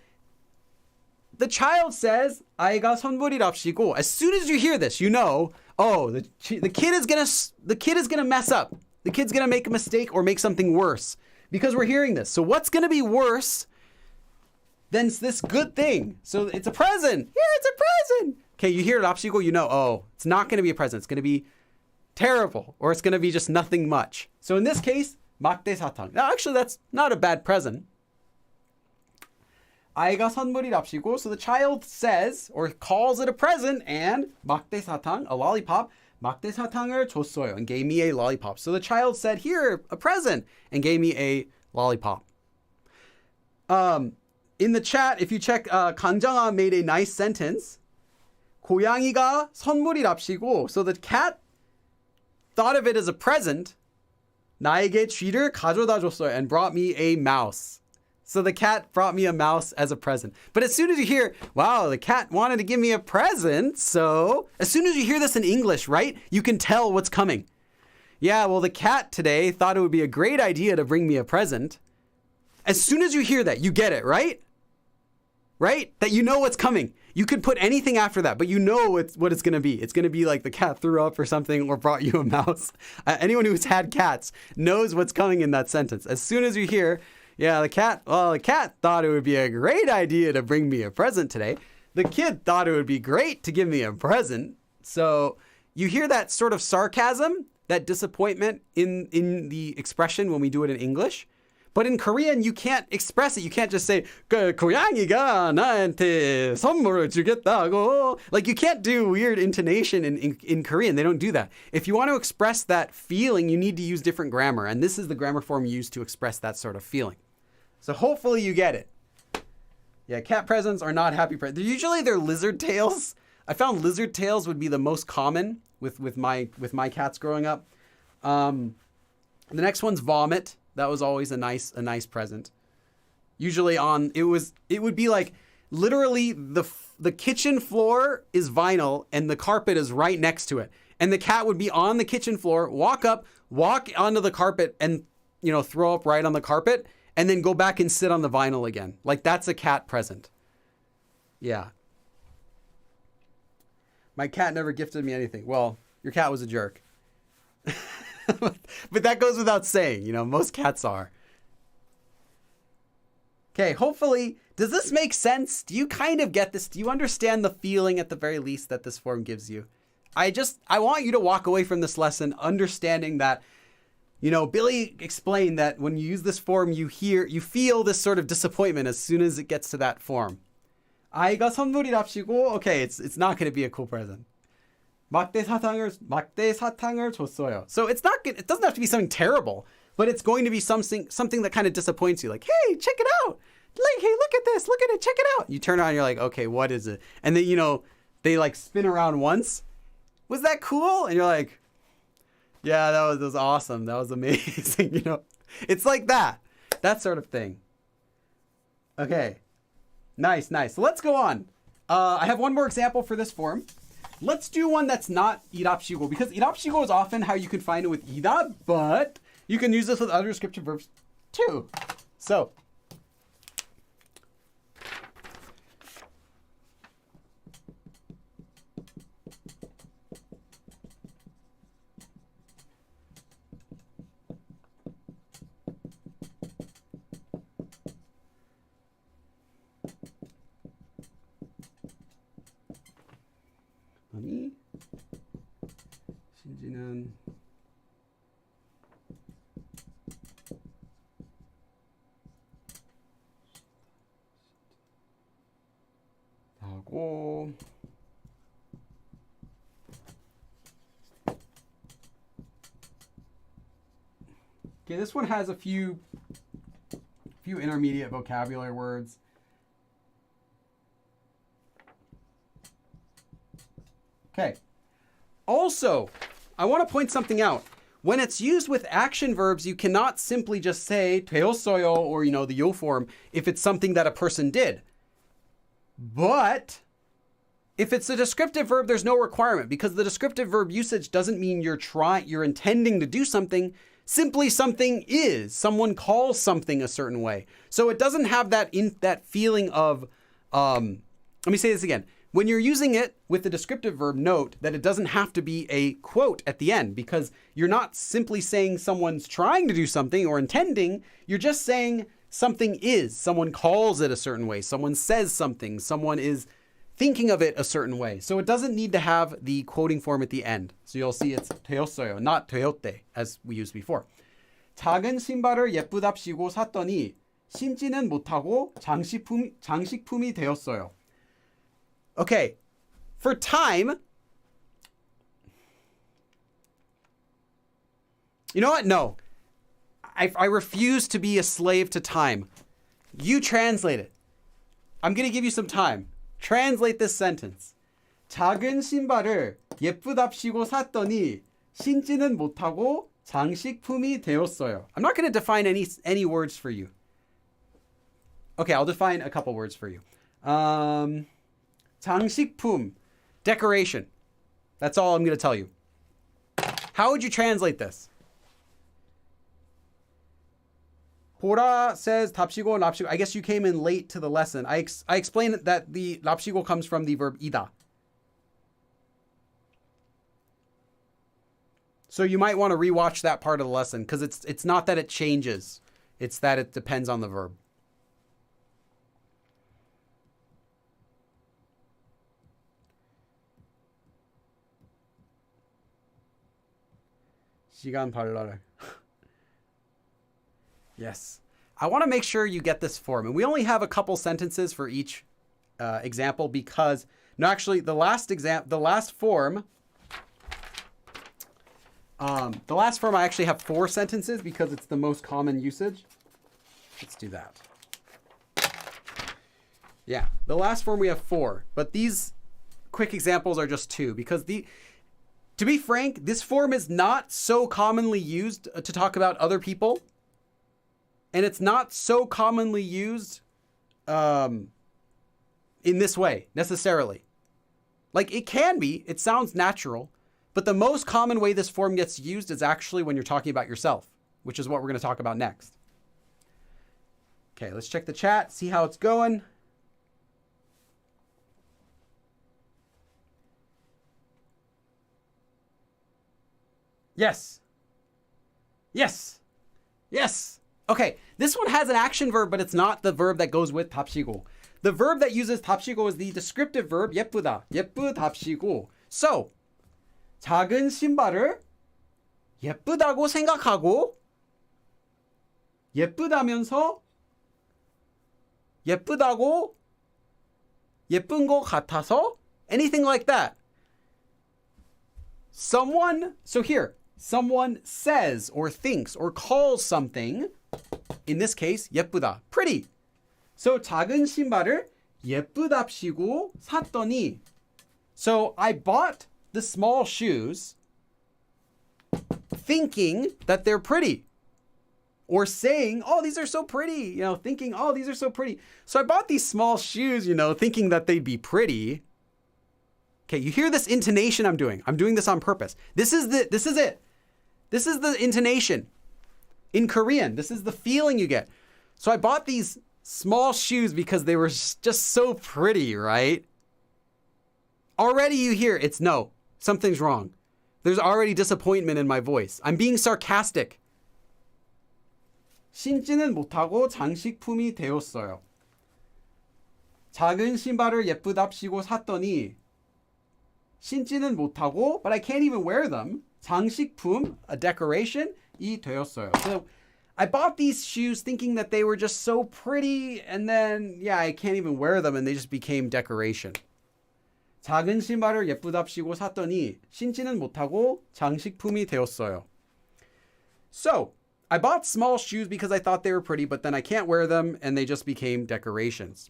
the child says, 아이가 선물이랍시고. As soon as you hear this, you know, oh, the kid is gonna mess up. The kid's gonna make a mistake or make something worse because we're hearing this. So what's gonna be worse than this good thing? So it's a present. Here, it's a present. Okay, you hear 랍시고, you know, oh, it's not gonna be a present. It's gonna be terrible, or it's gonna be just nothing much. So in this case, 막대사탕. Now, actually, that's not a bad present. 아이가 선물이랍시고. So the child says or calls it a present, and 막대사탕, a lollipop, 막대사탕을 줬어요, and gave me a lollipop. So the child said, here, a present, and gave me a lollipop. In the chat, if you check, 강정아 made a nice sentence. 고양이가 선물이랍시고. So the cat thought of it as a present. 나에게 쥐를 가져다 줬어요, and brought me a mouse. So the cat brought me a mouse as a present. But as soon as you hear, wow, the cat wanted to give me a present. So as soon as you hear this in English, right, you can tell what's coming. Yeah, well, the cat today thought it would be a great idea to bring me a present. As soon as you hear that, you get it, right? Right? That you know what's coming. You could put anything after that, but you know what it's going to be. It's going to be like the cat threw up or something or brought you a mouse. Anyone who's had cats knows what's coming in that sentence. As soon as you hear, yeah, the cat thought it would be a great idea to bring me a present today. The kid thought it would be great to give me a present. So you hear that sort of sarcasm, that disappointment in the expression when we do it in English. But in Korean, you can't express it. You can't just say, 고양이가 나한테 선물을 주겠다고. Like, you can't do weird intonation in Korean. They don't do that. If you want to express that feeling, you need to use different grammar. And this is the grammar form used to express that sort of feeling. So hopefully you get it. Yeah, cat presents are not happy presents. Usually they're lizard tails. I found lizard tails would be the most common with my cats growing up. The next one's vomit. That was always a nice present. Usually it would be like literally the kitchen floor is vinyl and the carpet is right next to it. And the cat would be on the kitchen floor, walk onto the carpet and, throw up right on the carpet and then go back and sit on the vinyl again. Like, that's a cat present. Yeah. My cat never gifted me anything. Well, your cat was a jerk. But that goes without saying, most cats are. Okay, hopefully, does this make sense? Do you kind of get this? Do you understand the feeling at the very least that this form gives you? I want you to walk away from this lesson understanding that, Billy explained that when you use this form, you feel this sort of disappointment as soon as it gets to that form. 아이가 선물이랍시고. Okay, it's not going to be a cool present. 막대사탕을 줬어요. So it doesn't have to be something terrible, but it's going to be something that kind of disappoints you. Like, hey, check it out. Like, hey, look at this. Look at it. Check it out. You turn around and you're like, okay, what is it? And then, they like spin around once. Was that cool? And you're like, yeah, that was awesome. That was amazing. It's like that sort of thing. Okay. Nice. So let's go on. I have one more example for this form. Let's do one that's not 이랍시고, because 이랍시고 is often how you can find it with 이랍, but you can use this with other descriptive verbs too. So, 신지는 하고 Okay, this one has a few intermediate vocabulary words. Okay. Also, I want to point something out. When it's used with action verbs, you cannot simply just say 되었어요 or, the yo form if it's something that a person did. But if it's a descriptive verb, there's no requirement because the descriptive verb usage doesn't mean you're intending to do something. Simply something is. Someone calls something a certain way. So it doesn't have that feeling of, let me say this again. When you're using it with the descriptive verb, note that it doesn't have to be a quote at the end because you're not simply saying someone's trying to do something or intending. You're just saying something is. Someone calls it a certain way. Someone says something. Someone is thinking of it a certain way. So it doesn't need to have the quoting form at the end. So you'll see it's 되었어요, not 되었대, as we used before. 작은 신발을 예쁘답시고 샀더니 신지는 못하고 장식품이 되었어요. Okay, for time, you know what? No, I refuse to be a slave to time. You translate it. I'm going to give you some time. Translate this sentence. 작은 신발을 예쁘답시고 샀더니 신지는 못하고 장식품이 되었어요. I'm not going to define any words for you. Okay, I'll define a couple words for you. 장식품, decoration. That's all I'm going to tell you. How would you translate this? 보라 says 답시고 and 랍시고. I guess you came in late to the lesson. I explained that the 랍시고 comes from the verb 이다. So you might want to rewatch that part of the lesson because it's not that it changes. It's that it depends on the verb. 시간 발랄. Yes. I want to make sure you get this form. And we only have a couple sentences for each example because, no, actually, the last form I actually have 4 sentences because it's the most common usage. Let's do that. Yeah, the last form we have 4, but these quick examples are just 2 because to be frank, this form is not so commonly used to talk about other people. And it's not so commonly used in this way, necessarily. Like, it can be. It sounds natural. But the most common way this form gets used is actually when you're talking about yourself, which is what we're going to talk about next. Okay, let's check the chat, see how it's going. Yes. Yes. Yes. Okay, this one has an action verb, but it's not the verb that goes with 답시고. The verb that uses 답시고 is the descriptive verb 예쁘다. 예쁘답시고. So, 작은 신발을 예쁘다고 생각하고 예쁘다면서 예쁘다고 예쁜 것 같아서 anything like that. Someone says or thinks or calls something, in this case, 예쁘다, pretty. So 작은 신발을 예쁘답시고 샀더니. So I bought the small shoes thinking that they're pretty. Or saying, oh, these are so pretty. Thinking, oh, these are so pretty. So I bought these small shoes, thinking that they'd be pretty. Okay, you hear this intonation I'm doing. I'm doing this on purpose. This is it. This is the intonation. In Korean, this is the feeling you get. So I bought these small shoes because they were just so pretty, right? Already you hear no, something's wrong. There's already disappointment in my voice. I'm being sarcastic. 신지는 못하고 장식품이 되었어요. 작은 신발을 예쁘답시고 샀더니 신지는 못하고, but I can't even wear them. 장식품, a decoration, 이 되었어요. So I bought these shoes thinking that they were just so pretty, and then, I can't even wear them, and they just became decoration. 작은 신발을 예쁘답시고 샀더니 신지는 못하고 장식품이 되었어요. So, I bought small shoes because I thought they were pretty, but then I can't wear them and they just became decorations.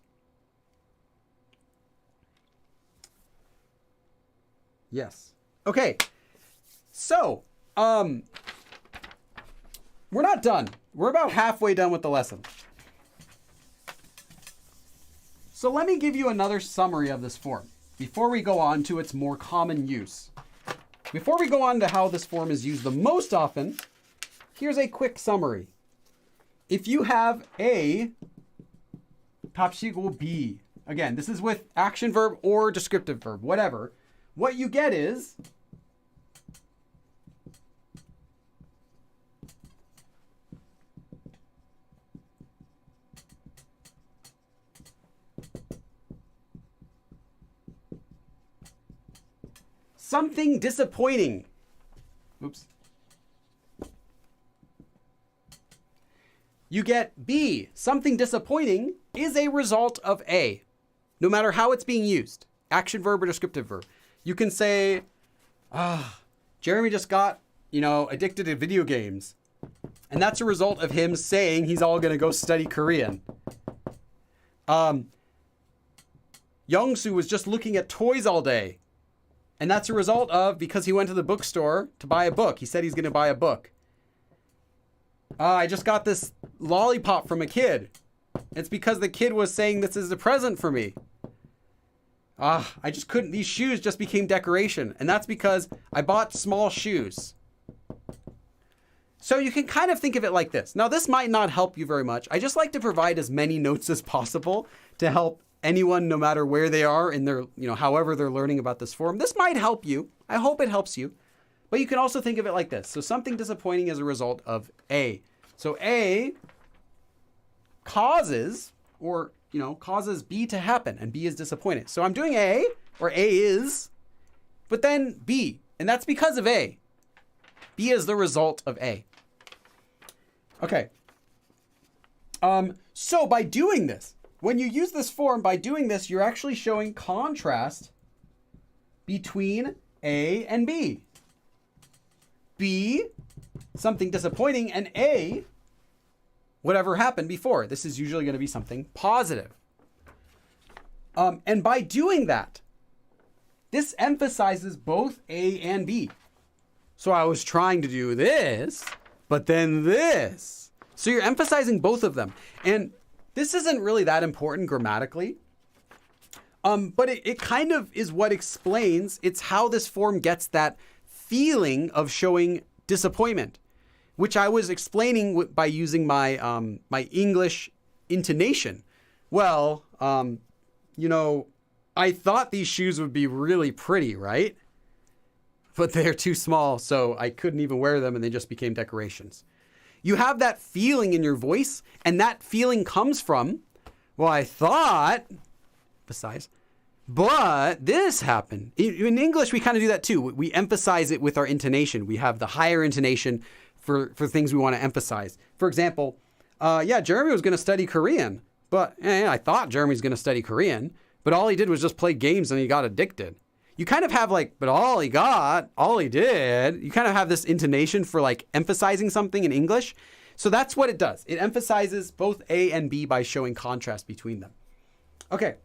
Yes. Okay. So, we're not done. We're about halfway done with the lesson. So let me give you another summary of this form before we go on to its more common use. Before we go on to how this form is used the most often, here's a quick summary. If you have A, 이랍시고 B, again, this is with action verb or descriptive verb, whatever, what you get is something disappointing. Oops. You get B. Something disappointing is a result of A, no matter how it's being used. Action verb or descriptive verb. You can say, Jeremy just got, addicted to video games. And that's a result of him saying he's all going to go study Korean. Youngsu was just looking at toys all day. And that's a result of, because he went to the bookstore to buy a book. He said he's going to buy a book. I just got this lollipop from a kid. It's because the kid was saying this is a present for me. I just couldn't. These shoes just became decoration. And that's because I bought small shoes. So you can kind of think of it like this. Now, this might not help you very much. I just like to provide as many notes as possible to help anyone, no matter where they are in their, however they're learning about this form. This might help you. I hope it helps you. But you can also think of it like this. So something disappointing as a result of A. So A causes, or, causes B to happen, and B is disappointed. So I'm doing A, or A is, but then B, and that's because of A. B is the result of A. Okay. So by doing this, when you use this form, by doing this, you're actually showing contrast between A and B. B, something disappointing, and A, whatever happened before. This is usually going to be something positive. And by doing that, this emphasizes both A and B. So I was trying to do this, but then this. So you're emphasizing both of them. And this isn't really that important grammatically, but it kind of is what explains, it's how this form gets that feeling of showing disappointment, which I was explaining by using my my English intonation. Well, I thought these shoes would be really pretty, right? But they're too small, so I couldn't even wear them, and they just became decorations. You have that feeling in your voice, and that feeling comes from, well, I thought, besides, but this happened. In English, we kind of do that too. We emphasize it with our intonation. We have the higher intonation for things we want to emphasize. For example, Jeremy was going to study Korean, but I thought Jeremy's going to study Korean, but all he did was just play games and he got addicted. You kind of have but all he did, you kind of have this intonation for emphasizing something in English. So that's what it does. It emphasizes both A and B by showing contrast between them. Okay.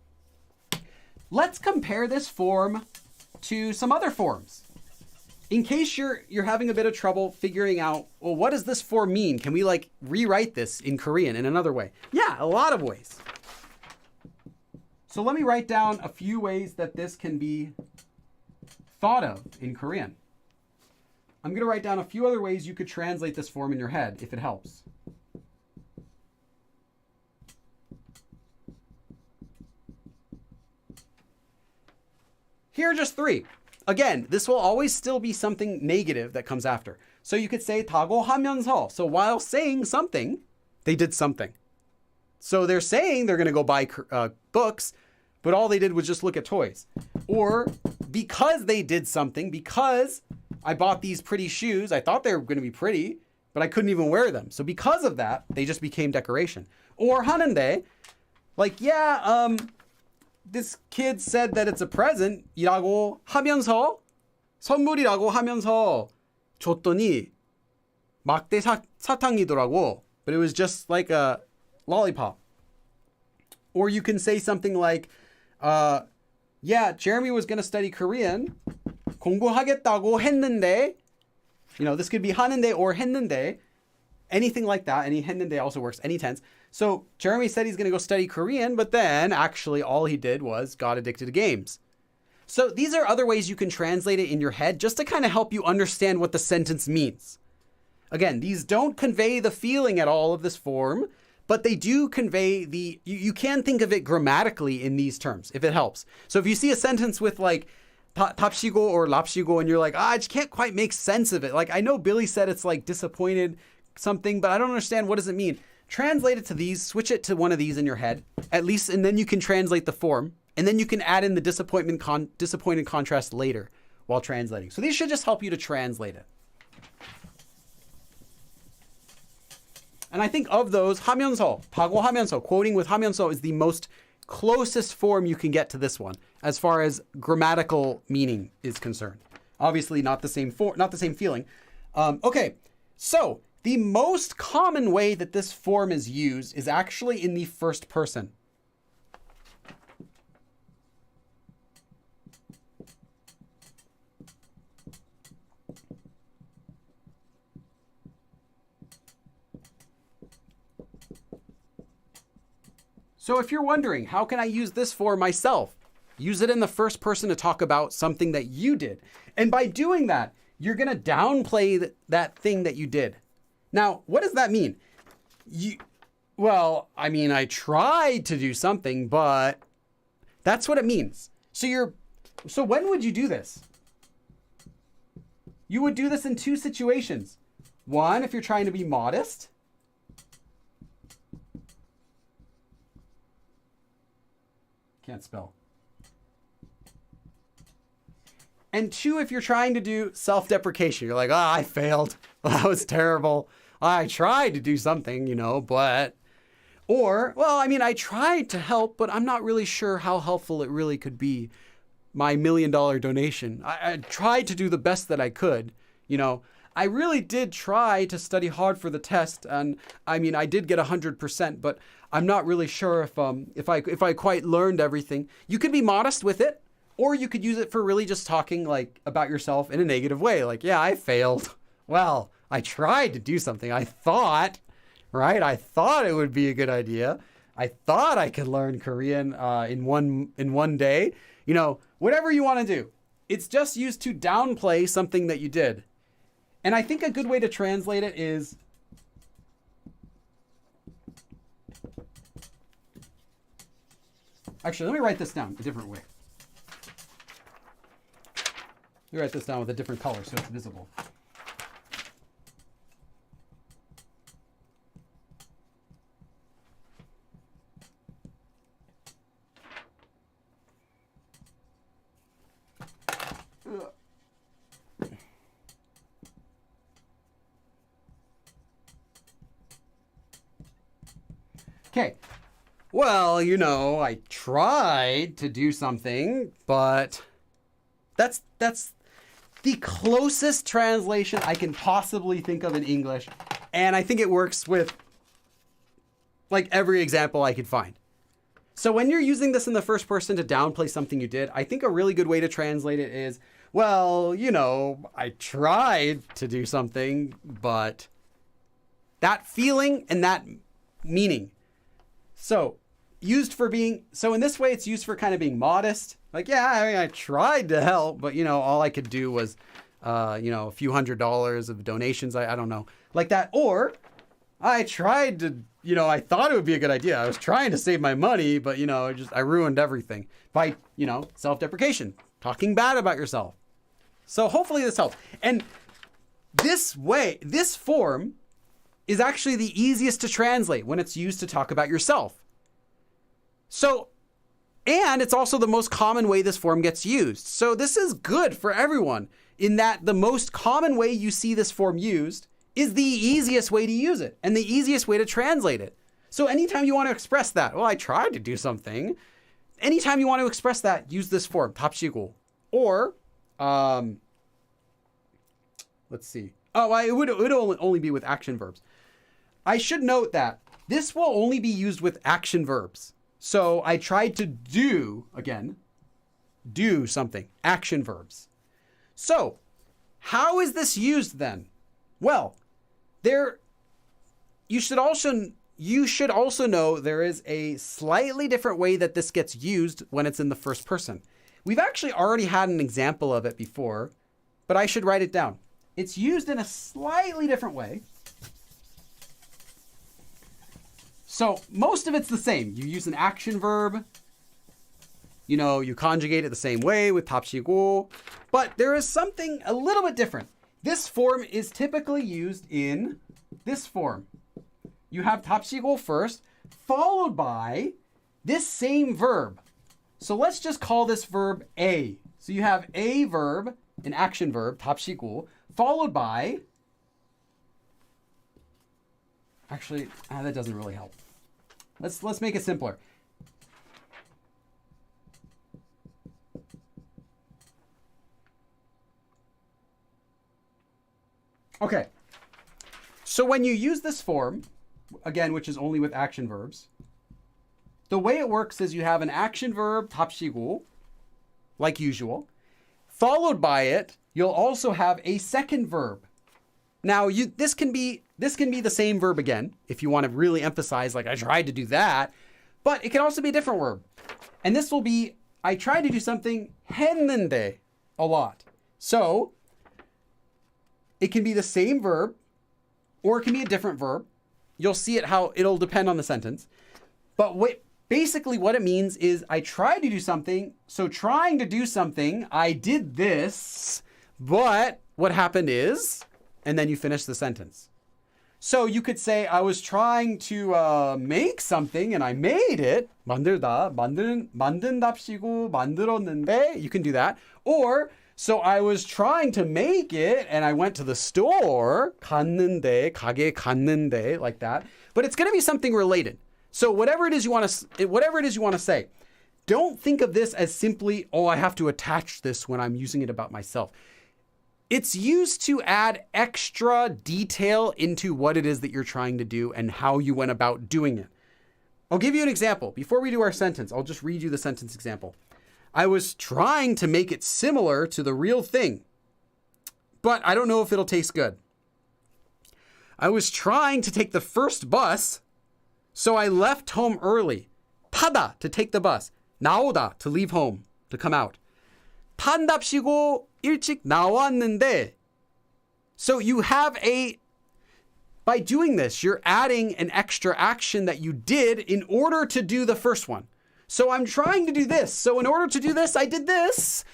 Let's compare this form to some other forms. In case you're having a bit of trouble figuring out, well, what does this form mean? Can we rewrite this in Korean in another way? Yeah, a lot of ways. So let me write down a few ways that this can be thought of in Korean. I'm going to write down a few other ways you could translate this form in your head, if it helps. Here are just three. Again, this will always still be something negative that comes after. So you could say 타고 하면서. So while saying something, they did something. So they're saying they're going to go buy books, but all they did was just look at toys. Or because they did something, because I bought these pretty shoes, I thought they were going to be pretty, but I couldn't even wear them. So because of that, they just became decoration. Or 하는데, this kid said that it's a present 이라고 하면서 선물이라고 하면서 줬더니 막대 사탕이더라고. But it was just like a lollipop. Or you can say something like, yeah, Jeremy was going to study Korean. 공부하겠다고 했는데. You know, this could be 하는데 or 했는데. Anything like that. Any 했는데 also works, any tense. So Jeremy said he's going to go study Korean, but then actually all he did was got addicted to games. So these are other ways you can translate it in your head just to kind of help you understand what the sentence means. Again, these don't convey the feeling at all of this form, but they do convey you can think of it grammatically in these terms, if it helps. So if you see a sentence with like 랍시고 or 랍시고 and you're like, I just can't quite make sense of it. Like, I know Billy said it's like disappointed something, but I don't understand, what does it mean? Translate it to these, switch it to one of these in your head, at least, and then you can translate the form, and then you can add in the disappointed contrast later while translating. So these should just help you to translate it. And I think of those, 하면서, 과거하면서, quoting with 하면서 is the most closest form you can get to this one as far as grammatical meaning is concerned. Obviously not the same feeling. Okay, so the most common way that this form is used is actually in the first person. So if you're wondering, how can I use this form myself? Use it in the first person to talk about something that you did. And by doing that, you're going to downplay that thing that you did. Now, what does that mean? Well, I mean, I tried to do something, but that's what it means. So when would you do this? You would do this in two situations. One, if you're trying to be modest. Can't spell. And two, if you're trying to do self-deprecation. You're like, I failed. That was terrible. I tried to do something, but... Or, well, I mean, I tried to help, but I'm not really sure how helpful it really could be. My $1 million donation. I tried to do the best that I could. I really did try to study hard for the test. And I mean, I did get 100%, but I'm not really sure if I quite learned everything. You could be modest with it, or you could use it for really just talking like about yourself in a negative way. Like, yeah, I failed. Well, I tried to do something. I thought it would be a good idea. I thought I could learn Korean in one day. Whatever you want to do. It's just used to downplay something that you did. And I think a good way to translate it is actually, let me write this down a different way. Let me write this down with a different color so it's visible. Okay, well, I tried to do something, but that's the closest translation I can possibly think of in English. And I think it works with like every example I could find. So when you're using this in the first person to downplay something you did, I think a really good way to translate it is, well, I tried to do something, but that feeling and that meaning. So in this way, it's used for kind of being modest. Like, yeah, I mean, I tried to help, but, all I could do was, a few $100s of donations. I don't know, like that. Or I tried to, I thought it would be a good idea. I was trying to save my money, but, I ruined everything by, self-deprecation, talking bad about yourself. So hopefully this helps. And this form is actually the easiest to translate when it's used to talk about yourself. So, and it's also the most common way this form gets used. So this is good for everyone in that the most common way you see this form used is the easiest way to use it and the easiest way to translate it. So anytime you want to express that, well, I tried to do something. Anytime you want to express that, use this form, 랍시고. Or, let's see. Oh, it would only be with action verbs. I should note that this will only be used with action verbs. So I tried to do something, action verbs. So how is this used then? Well, you should also know there is a slightly different way that this gets used when it's in the first person. We've actually already had an example of it before, but I should write it down. It's used in a slightly different way. So most of it's the same. You use an action verb. You conjugate it the same way with 답시고, but there is something a little bit different. This form is typically used in this form. You have 답시고 first, followed by this same verb. So let's just call this verb A. So you have a verb, an action verb, 답시고, followed by, actually, that doesn't really help. Let's make it simpler. Okay. So when you use this form, again, which is only with action verbs, the way it works is you have an action verb, 답시고, like usual. Followed by it, you'll also have a second verb. Now, this can be the same verb again, if you want to really emphasize, like I tried to do that, but it can also be a different verb. And this will be, I tried to do something 했는데 a lot. So it can be the same verb, or it can be a different verb. You'll see it'll depend on the sentence. But basically what it means is I tried to do something. So trying to do something, I did this, but what happened is, and then you finish the sentence. So you could say I was trying to make something and I made it. 만들다, 만든답시고 만들었는데. You can do that. Or so I was trying to make it and I went to the store. 갔는데, 가게 갔는데, like that. But it's going to be something related. So whatever it is you want to say, don't think of this as simply, I have to attach this when I'm using it about myself. It's used to add extra detail into what it is that you're trying to do and how you went about doing it. I'll give you an example. Before we do our sentence, I'll just read you the sentence example. I was trying to make it similar to the real thing, but I don't know if it'll taste good. I was trying to take the first bus, so I left home early. 타다, to take the bus. 나오다, to leave home, to come out. 탄답시고 일찍 나왔는데. So you have by doing this, you're adding an extra action that you did in order to do the first one. So I'm trying to do this. So in order to do this, I did this.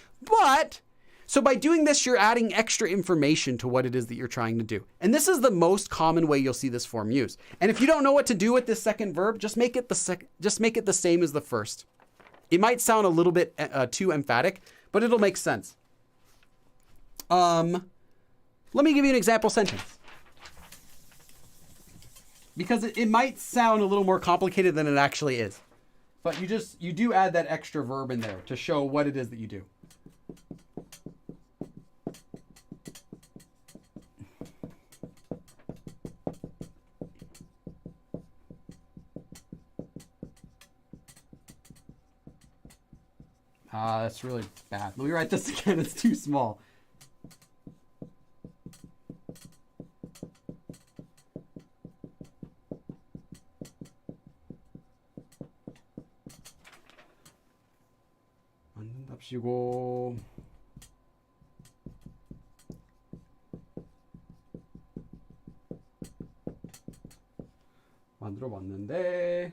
So by doing this, you're adding extra information to what it is that you're trying to do. And this is the most common way you'll see this form used. And if you don't know what to do with this second verb, just make it the same as the first. It might sound a little bit too emphatic, but it'll make sense. Let me give you an example sentence. Because it might sound a little more complicated than it actually is. But you do add that extra verb in there to show what it is that you do. That's really bad. Let me write this again. It's too small. 만든답시고 만들어봤는데.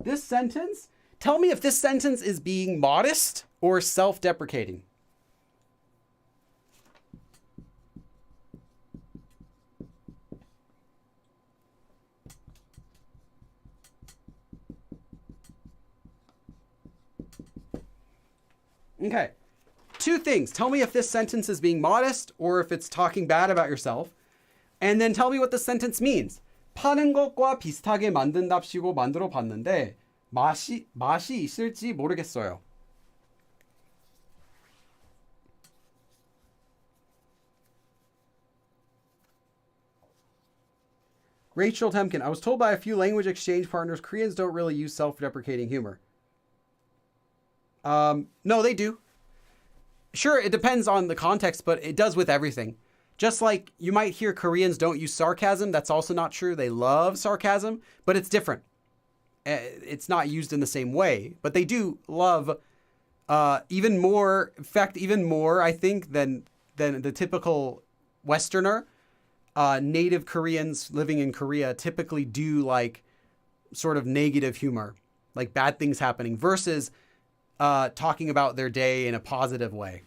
This sentence. Tell me if this sentence is being modest or self-deprecating. Okay. Two things. Tell me if this sentence is being modest or if it's talking bad about yourself. And then tell me what the sentence means. 파는 것과 비슷하게 만든답시고 만들어 봤는데 맛이 있을지 모르겠어요. Rachel Temkin, I was told by a few language exchange partners, Koreans don't really use self-deprecating humor. No, they do. Sure, it depends on the context, but it does with everything. Just like you might hear Koreans don't use sarcasm. That's also not true. They love sarcasm, but it's different. It's not used in the same way, but they do love even more, in fact, even more, I think, than the typical Westerner. Native Koreans living in Korea typically do like sort of negative humor, like bad things happening, versus talking about their day in a positive way.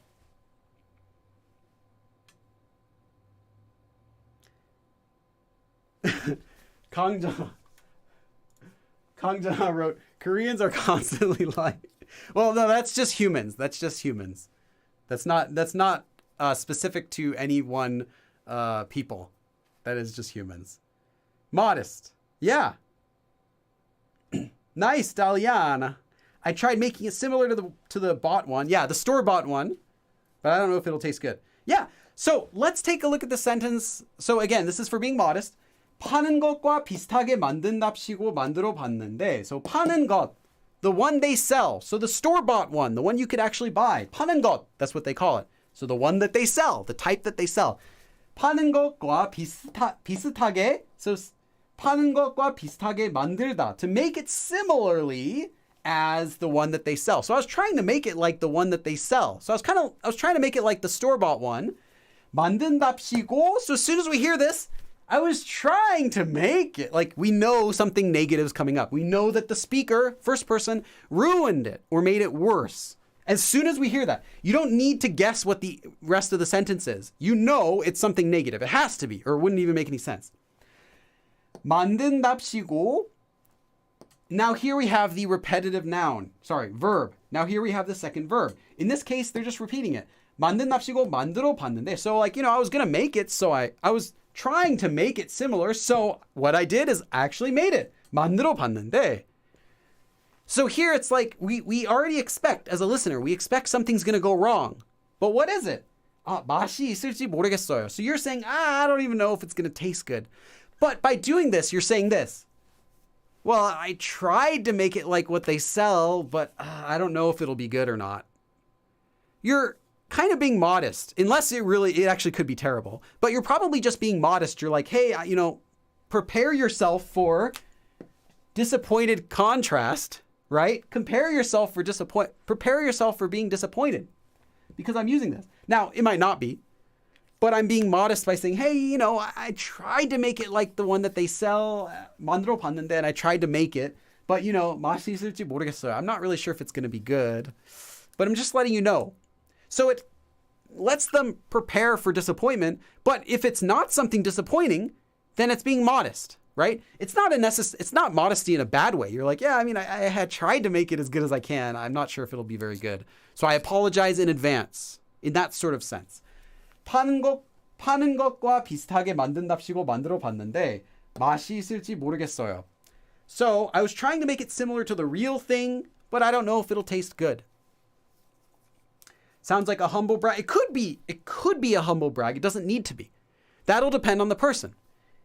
Kangjana wrote, Koreans are constantly like, well, no, that's just humans. That's just humans. That's not specific to any one people. That is just humans. Modest. Yeah. Nice, Daliana. I tried making it similar to the bought one. Yeah, the store-bought one. But I don't know if it'll taste good. Yeah. So let's take a look at the sentence. So again, this is for being modest. 파는 것과 비슷하게 만든답시고 만들어 봤는데. So 파는 것, the one they sell. So the store-bought one, the one you could actually buy. 파는 것, that's what they call it. So the one that they sell, the type that they sell. 파는 것과 비슷하게, so 파는 것과 비슷하게 만들다, to make it similarly as the one that they sell. So I was trying to make it like the one that they sell. So I was trying to make it like the store-bought one. 만든답시고, so as soon as we hear this, I was trying to make it like we know something negative is coming up. We know that the speaker, first person, ruined it or made it worse. As soon as we hear that, you don't need to guess what the rest of the sentence is. You know it's something negative. It has to be, or it wouldn't even make any sense. 만든답시고. Now here we have the repetitive noun. Sorry, verb. Now here we have the second verb. In this case, they're just repeating it. 만든답시고 만들어 봤는데. So like, I was going to make it. So I was trying to make it similar. So what I did is actually made it. 만들어 봤는데. So here it's like we already expect, as a listener, we expect something's going to go wrong. But what is it? 맛이 있을지 모르겠어요. So you're saying, I don't even know if it's going to taste good. But by doing this, you're saying this. Well, I tried to make it like what they sell, but I don't know if it'll be good or not. You're kind of being modest, unless it actually could be terrible. But you're probably just being modest. You're like, hey, prepare yourself for disappointed contrast. Right? Prepare yourself for being disappointed because I'm using this. Now, it might not be, but I'm being modest by saying, hey, I tried to make it like the one that they sell, 만들어 봤는데, and I tried to make it, but 맛이 있을지 모르겠어요. I'm not really sure if it's going to be good, but I'm just letting you know. So it lets them prepare for disappointment, but if it's not something disappointing, then it's being modest. Right? It's not modesty in a bad way. You're like, yeah, I had tried to make it as good as I can. I'm not sure if it'll be very good. So I apologize in advance in that sort of sense. 파는 것과 비슷하게 만든답시고 만들어 봤는데 맛이 있을지 모르겠어요. So I was trying to make it similar to the real thing, but I don't know if it'll taste good. Sounds like a humble brag. It could be a humble brag. It doesn't need to be. That'll depend on the person.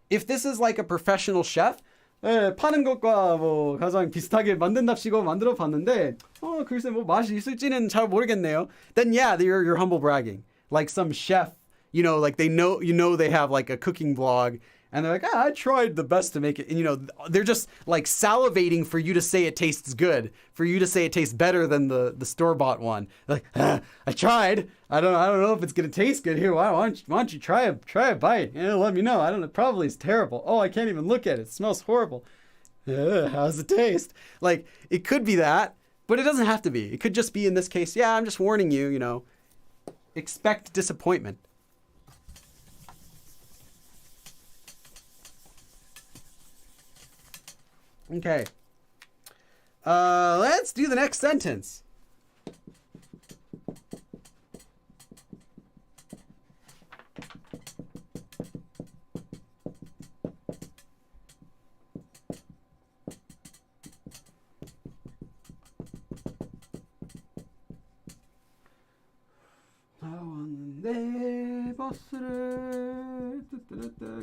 If this is like a professional chef, 파는 것과 가장 비슷하게 만든답시고 만들어 봤는데, 글쎄 맛이 있을지는 잘 모르겠네요. Then yeah, you're humble bragging. Like some chef, like they know they have like a cooking blog, and they're like, I tried the best to make it. And they're just like salivating for you to say it tastes good, for you to say it tastes better than the store-bought one. Like, I tried. I don't know if it's gonna taste good here. Why don't you try a bite? Let me know. I don't know. Probably it's terrible. Oh, I can't even look at it. It smells horrible. How's it taste? Like, it could be that, but it doesn't have to be. It could just be, in this case, yeah, I'm just warning you. Expect disappointment. Okay. Let's do the next sentence.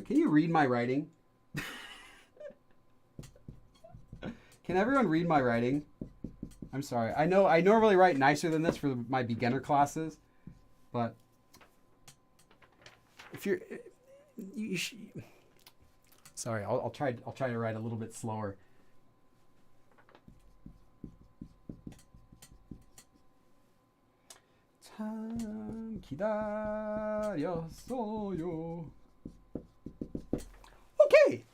Can you read my writing? Can everyone read my writing? I'm sorry. I know I normally write nicer than this for my beginner classes, but if you're, sorry, I'll try to write a little bit slower. 참 기다렸어요. Okay.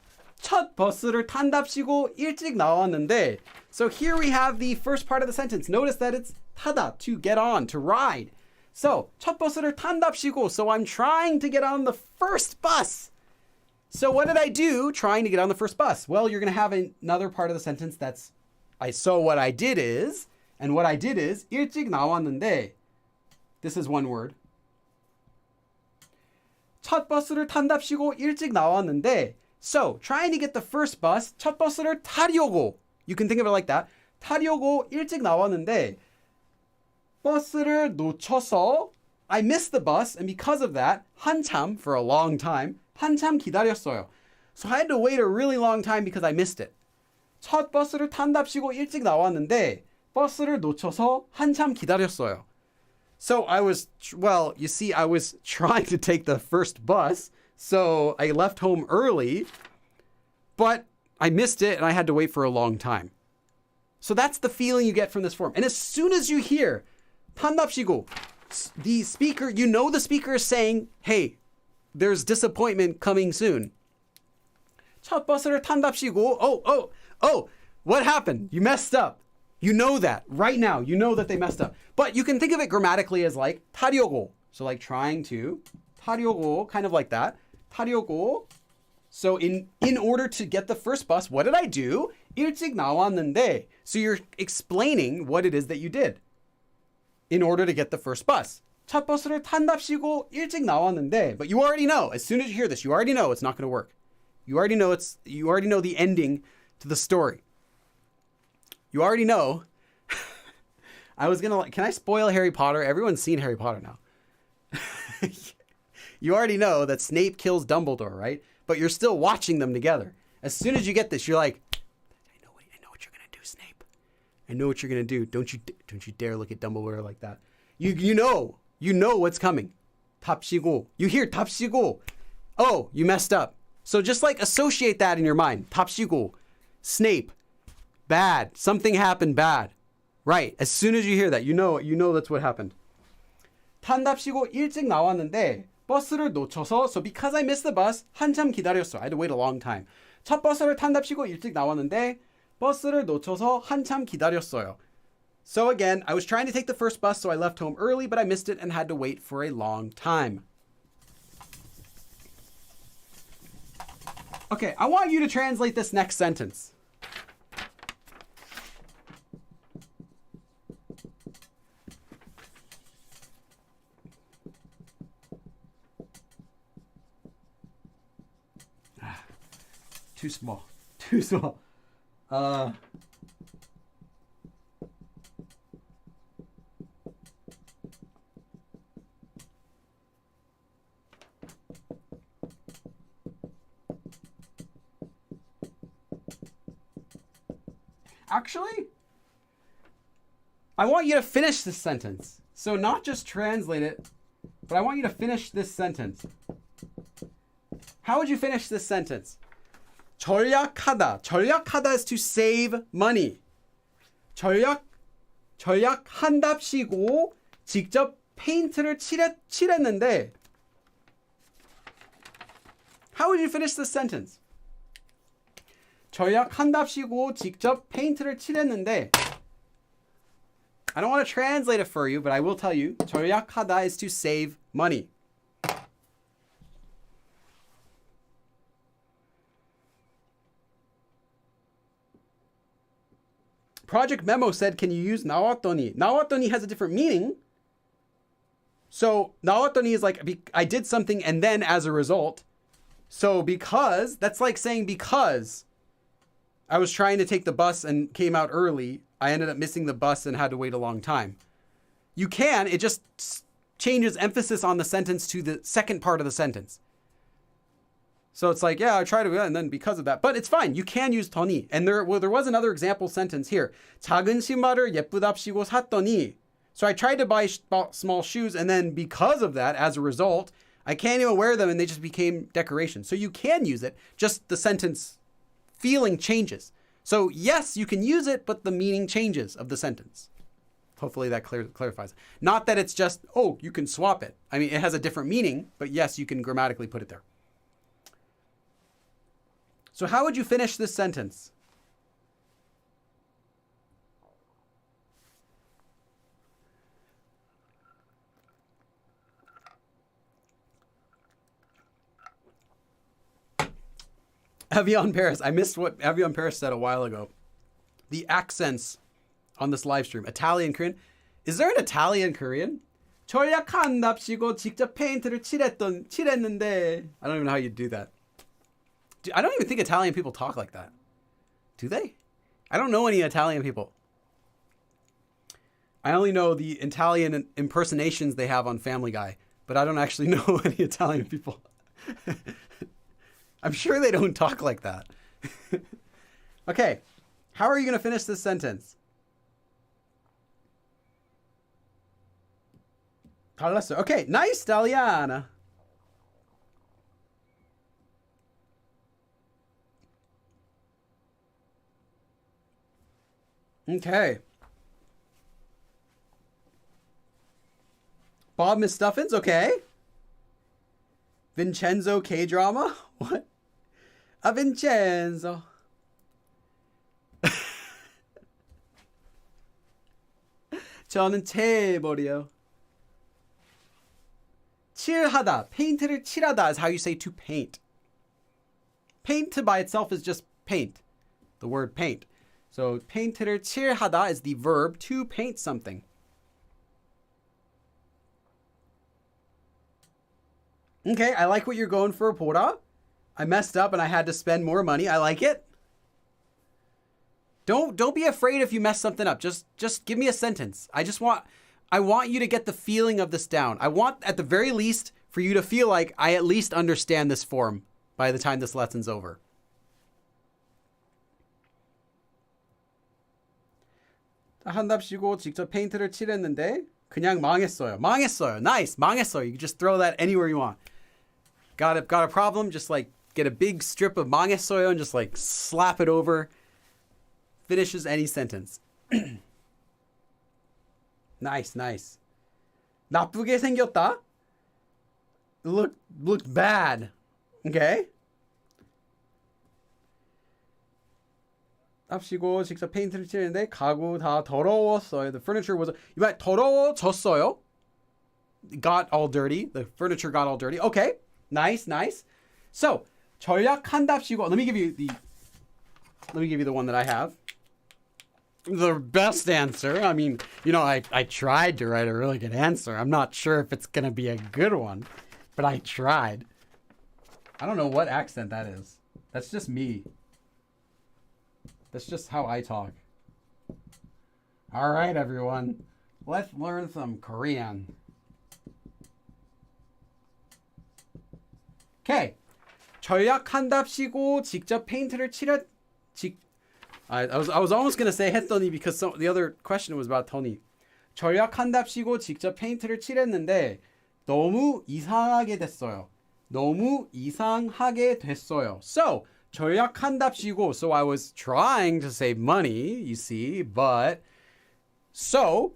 첫 버스를 탄답시고 일찍 나왔는데. So here we have the first part of the sentence. Notice that it's 타다, to get on, to ride. So 첫 버스를 탄답시고. So I'm trying to get on the first bus. So what did I do trying to get on the first bus? Well, you're going to have another part of the sentence that's so what I did is, and what I did is 일찍 나왔는데. This is one word. 첫 버스를 탄답시고 일찍 나왔는데. So, trying to get the first bus, 첫 버스를 타려고. You can think of it like that. 타려고 일찍 나왔는데 버스를 놓쳐서 I missed the bus, and because of that, 한참, for a long time, 한참 기다렸어요. So I had to wait a really long time because I missed it. 첫 버스를 탄답시고 일찍 나왔는데 버스를 놓쳐서 한참 기다렸어요. So I was, well, you see, I was trying to take the first bus, so I left home early, but I missed it and I had to wait for a long time. So that's the feeling you get from this form. And as soon as you hear 탄답시고, the speaker, you know the speaker is saying, hey, there's disappointment coming soon. 첫 버스를 탄답시고, oh, what happened? You messed up. You know that right now. You know that they messed up. But you can think of it grammatically as like 타려고. So like trying to. 타려고, kind of like that. 타려고. So in order to get the first bus, what did I do? 일찍 나왔는데. So you're explaining what it is that you did in order to get the first bus. 첫 버스를 탄답시고 일찍 나왔는데. But you already know. As soon as you hear this, you already know it's not going to work. You already know the ending to the story. You already know. Can I spoil Harry Potter? Everyone's seen Harry Potter now. You already know that Snape kills Dumbledore, right? But you're still watching them together. As soon as you get this, you're like, I know what you're going to do, Snape. I know what you're going to do. Don't you dare look at Dumbledore like that. You know what's coming. 답시고. You hear 답시고. Oh, you messed up. So just like associate that in your mind. 답시고. Snape. Bad. Something happened bad. Right. As soon as you hear that, you know that's what happened. 탄답시고 일찍 나왔는데 버스를 놓쳐서. So because I missed the bus, 한참 기다렸어. I had to wait a long time. 첫 버스를 탄답시고 일찍 나왔는데 버스를 놓쳐서 한참 기다렸어요. So again, I was trying to take the first bus, so I left home early, but I missed it and had to wait for a long time. Okay, I want you to translate this next sentence. Too small. Actually, I want you to finish this sentence. So not just translate it, but I want you to finish this sentence. How would you finish this sentence? 절약하다. 절약하다 is to save money. 절약한답시고 직접 페인트를 칠했는데. How would you finish this sentence? 절약한답시고 직접 페인트를 칠했는데. I don't want to translate it for you, but I will tell you. 절약하다 is to save money. Project Memo said, can you use 나왔더니? 나왔더니 has a different meaning. So 나왔더니 is like, I did something and then as a result. So because, that's like saying because I was trying to take the bus and came out early, I ended up missing the bus and had to wait a long time. You can, it just changes emphasis on the sentence to the second part of the sentence. So it's like, yeah, I tried to, and then because of that. But it's fine. You can use 더니. And there was another example sentence here. 작은 신발을 예쁘답시고 샀더니. So I tried to buy small shoes, and then because of that, as a result, I can't even wear them, and they just became decorations. So you can use it, just the sentence feeling changes. So yes, you can use it, but the meaning changes of the sentence. Hopefully that clarifies. Not that it's just, oh, you can swap it. I mean, it has a different meaning, but yes, you can grammatically put it there. So how would you finish this sentence? Avion Paris. I missed what Avion Paris said a while ago. The accents on this live stream. Italian, Korean. Is there an Italian Korean? 전략한답시고 직접 페인트를 칠했는데. I don't even know how you do that. I don't even think Italian people talk like that. Do they? I don't know any Italian people. I only know the Italian impersonations they have on Family Guy, but I don't actually know any Italian people. I'm sure they don't talk like that. Okay, how are you going to finish this sentence? Okay, nice, Daliana. Okay. Bob Mistuffins, okay. Vincenzo K-drama? What? A Vincenzo. 저는 채버려. 칠하다. 페인트를 칠하다 is how you say to paint. Paint by itself is just paint. The word paint. So 페인트를 칠하다 is the verb to paint something. Okay, I like what you're going for, 보라. I messed up and I had to spend more money. I like it. Don't be afraid if you mess something up. Just give me a sentence. I want you to get the feeling of this down. I want, at the very least, for you to feel like I at least understand this form by the time this lesson's over. 한답시고 직접 페인트를 칠했는데 그냥 망했어요. 망했어요. Nice. 망했어요. You can just throw that anywhere you want. Got a problem? Just like get a big strip of 망했어요 and just like slap it over. Finishes any sentence. Nice, nice. 나쁘게 생겼다. Looked bad. Okay. 합시고 직접 페인트를 칠했는데 가구 다 더러웠어요. The furniture was. You might 더러워졌어요. Got all dirty. The furniture got all dirty. Okay. Nice, nice. So 절약한답시고. Let me give you the one that I have. The best answer. I mean, you know, I tried to write a really good answer. I'm not sure if it's gonna be a good one, but I tried. I don't know what accent that is. That's just me. That's just how I talk. All right, everyone. Let's learn some Korean. Okay. 절약한답시고 직접 페인트를 I was almost going to say 했더니 because the other question was about Tony. 절약한답시고 직접 페인트를 칠했는데 너무 이상하게 됐어요. 너무 이상하게 됐어요. So, 절약한답시고. So I was trying to save money, you see, but so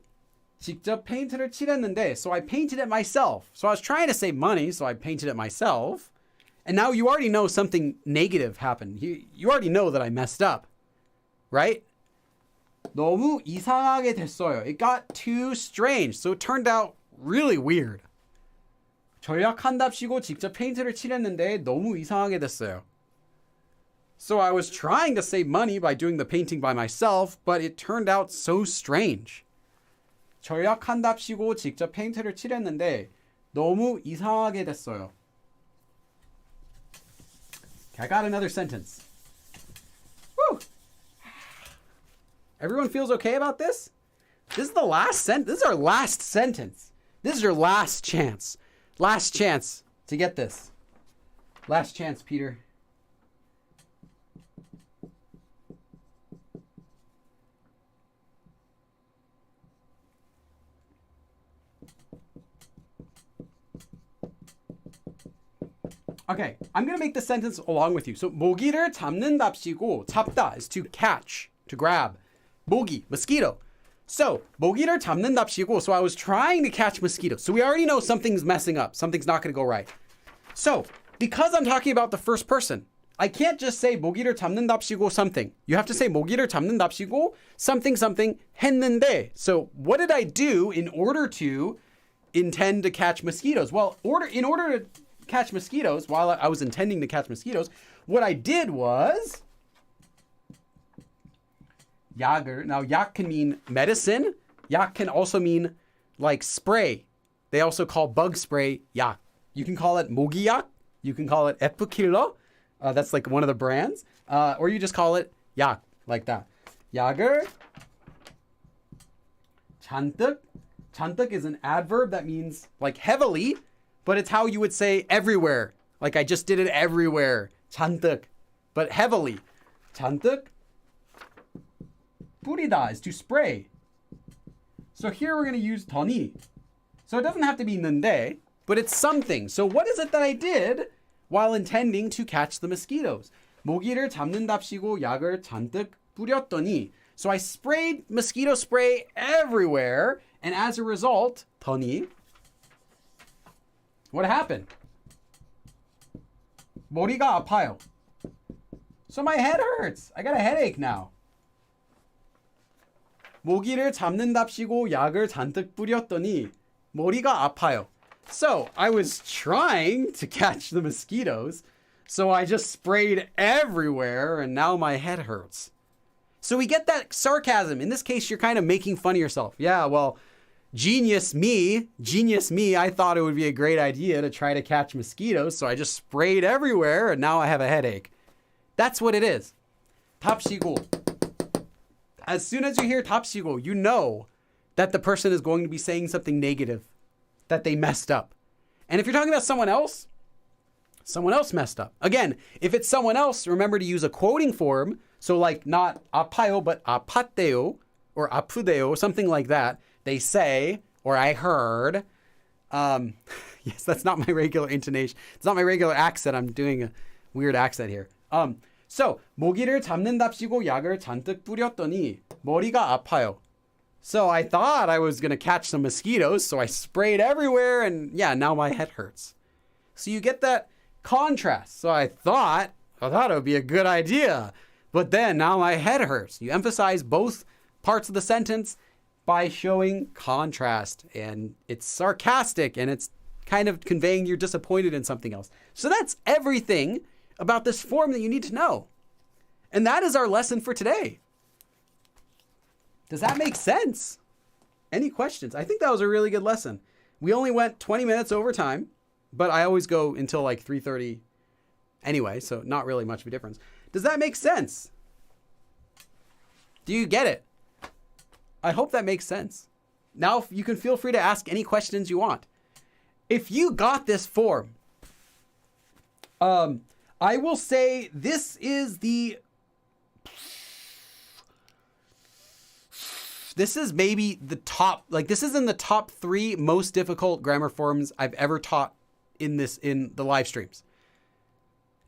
직접 페인트를 칠했는데 so I painted it myself. So I was trying to save money, so I painted it myself. And now you already know something negative happened. You already know that I messed up. Right? 너무 이상하게 됐어요. It got too strange. So it turned out really weird. 절약한답시고 직접 페인트를 칠했는데 너무 이상하게 됐어요. So I was trying to save money by doing the painting by myself, but it turned out so strange. 절약한답시고 직접 페인트를 칠했는데 너무 이상하게 됐어요. Okay, I got another sentence. Woo! Everyone feels okay about this? This is the last sentence. This is our last sentence. This is your last chance. Last chance to get this. Last chance, Peter. Okay, I'm going to make the sentence along with you. So 모기를 잡는답시고, 잡다 is to catch, to grab. 모기, mosquito. So 모기를 잡는답시고, so I was trying to catch mosquitoes. So we already know something's messing up. Something's not going to go right. So because I'm talking about the first person, I can't just say 모기를 잡는답시고 something. You have to say 모기를 잡는답시고 something something 했는데. So what did I do in order to intend to catch mosquitoes? Well, in order to catch mosquitoes, while I was intending to catch mosquitoes, what I did was 약을. Now 약 can mean medicine. 약 can also mean like spray. They also call bug spray 약. You can call it 모기약. You can call it 에프킬러. That's like one of the brands. Or you just call it 약, like that. 약을 잔뜩. 잔뜩 is an adverb that means like heavily, but it's how you would say everywhere. Like I just did it everywhere. 잔뜩. But heavily. 잔뜩. 뿌리다 is to spray. So here we're going to use 더니. So it doesn't have to be 는데, but it's something. So what is it that I did while intending to catch the mosquitoes? 모기를 잡는답시고 약을 잔뜩 뿌렸더니. So I sprayed mosquito spray everywhere, and as a result, 더니. What happened? 머리가 아파요. So my head hurts. I got a headache now. 모기를 잡는답시고 약을 잔뜩 뿌렸더니 머리가 아파요. So I was trying to catch the mosquitoes, so I just sprayed everywhere, and now my head hurts. So we get that sarcasm. In this case, you're kind of making fun of yourself. Yeah, well, genius me, I thought it would be a great idea to try to catch mosquitoes, so I just sprayed everywhere, and now I have a headache. That's what it is. 답시고. As soon as you hear 답시고, you know that the person is going to be saying something negative, that they messed up. And if you're talking about someone else messed up. Again, if it's someone else, remember to use a quoting form. So like not 아파요, but 아팠대요 or 아프대요, something like that. They say, or I heard. Yes, that's not my regular intonation. It's not my regular accent. I'm doing a weird accent here. So 모기를 잡는답시고 약을 잔뜩 뿌렸더니 머리가 아파요. So I thought I was going to catch some mosquitoes, so I sprayed everywhere, and yeah, now my head hurts. So you get that contrast. So I thought it would be a good idea, but then now my head hurts. You emphasize both parts of the sentence by showing contrast, and it's sarcastic, and it's kind of conveying you're disappointed in something else. So that's everything about this form that you need to know. And that is our lesson for today. Does that make sense? Any questions? I think that was a really good lesson. We only went 20 minutes over time, but I always go until like 3:30 anyway, so not really much of a difference. Does that make sense? Do you get it? I hope that makes sense. Now you can feel free to ask any questions you want. If you got this form, I will say this is maybe the top, like this is in the top 3 most difficult grammar forms I've ever taught in the live streams.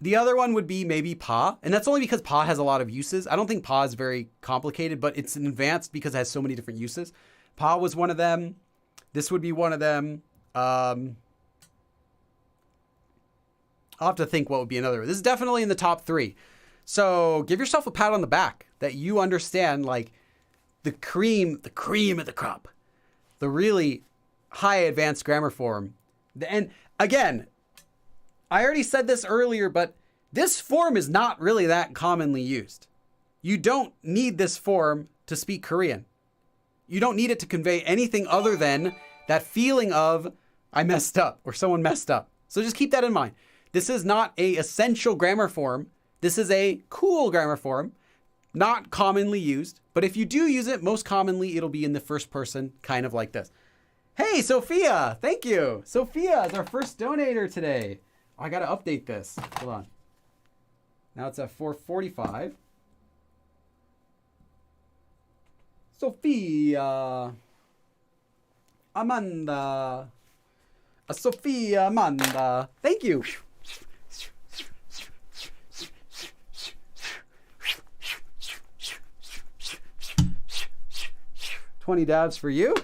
The other one would be maybe pa, and that's only because pa has a lot of uses. I don't think pa is very complicated, but it's advanced because it has so many different uses. Pa was one of them. This would be one of them. I'll have to think what would be another one. This is definitely in the top 3. So give yourself a pat on the back that you understand like the cream of the crop, the really high advanced grammar form. And again, I already said this earlier, but this form is not really that commonly used. You don't need this form to speak Korean. You don't need it to convey anything other than that feeling of I messed up or someone messed up. So just keep that in mind. This is not a essential grammar form. This is a cool grammar form, not commonly used. But if you do use it, most commonly it'll be in the first person, kind of like this. Hey, Sophia, thank you. Sophia is our first donator today. I gotta update this. Hold on. Now it's at 4:45. Sophia. Amanda. Sophia Amanda. Thank you. 20 dabs for you.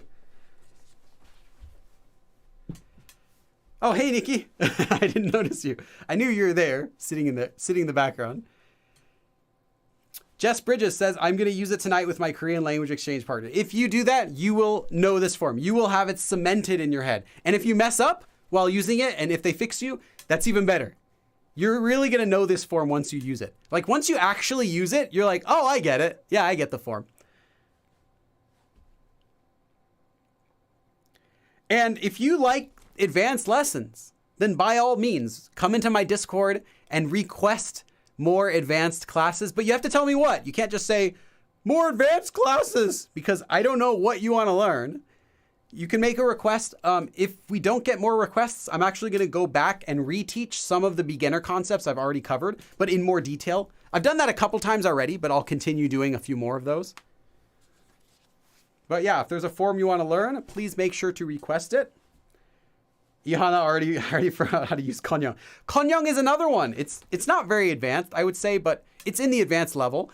Oh, hey, Nikki. I didn't notice you. I knew you were there, sitting in the background. Jess Bridges says, I'm going to use it tonight with my Korean language exchange partner. If you do that, you will know this form. You will have it cemented in your head. And if you mess up while using it, and if they fix you, that's even better. You're really going to know this form once you use it. Like, once you actually use it, you're like, oh, I get it. Yeah, I get the form. And if you like advanced lessons, then by all means, come into my Discord and request more advanced classes. But you have to tell me what. You can't just say, more advanced classes, because I don't know what you want to learn. You can make a request. If we don't get more requests, I'm actually going to go back and reteach some of the beginner concepts I've already covered, but in more detail. I've done that a couple times already, but I'll continue doing a few more of those. But yeah, if there's a form you want to learn, please make sure to request it. Ihana already forgot how to use konyoung. Konyoung is another one. It's not very advanced, I would say, but it's in the advanced level.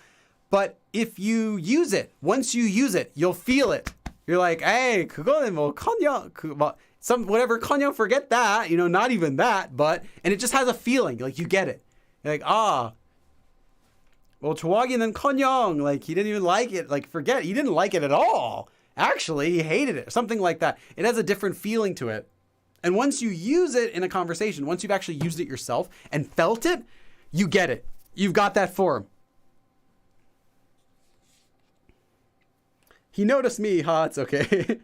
But if you use it, once you use it, you'll feel it. You're like, hey, 그거는 뭐 konyoung, some whatever konyoung, forget that, not even that, and it just has a feeling, like you get it. You're like, well, 좋아하기는 konyoung, like he didn't even like it, like forget, he didn't like it at all. Actually, he hated it, something like that. It has a different feeling to it. And once you use it in a conversation, once you've actually used it yourself and felt it, you get it. You've got that form. He noticed me, it's okay.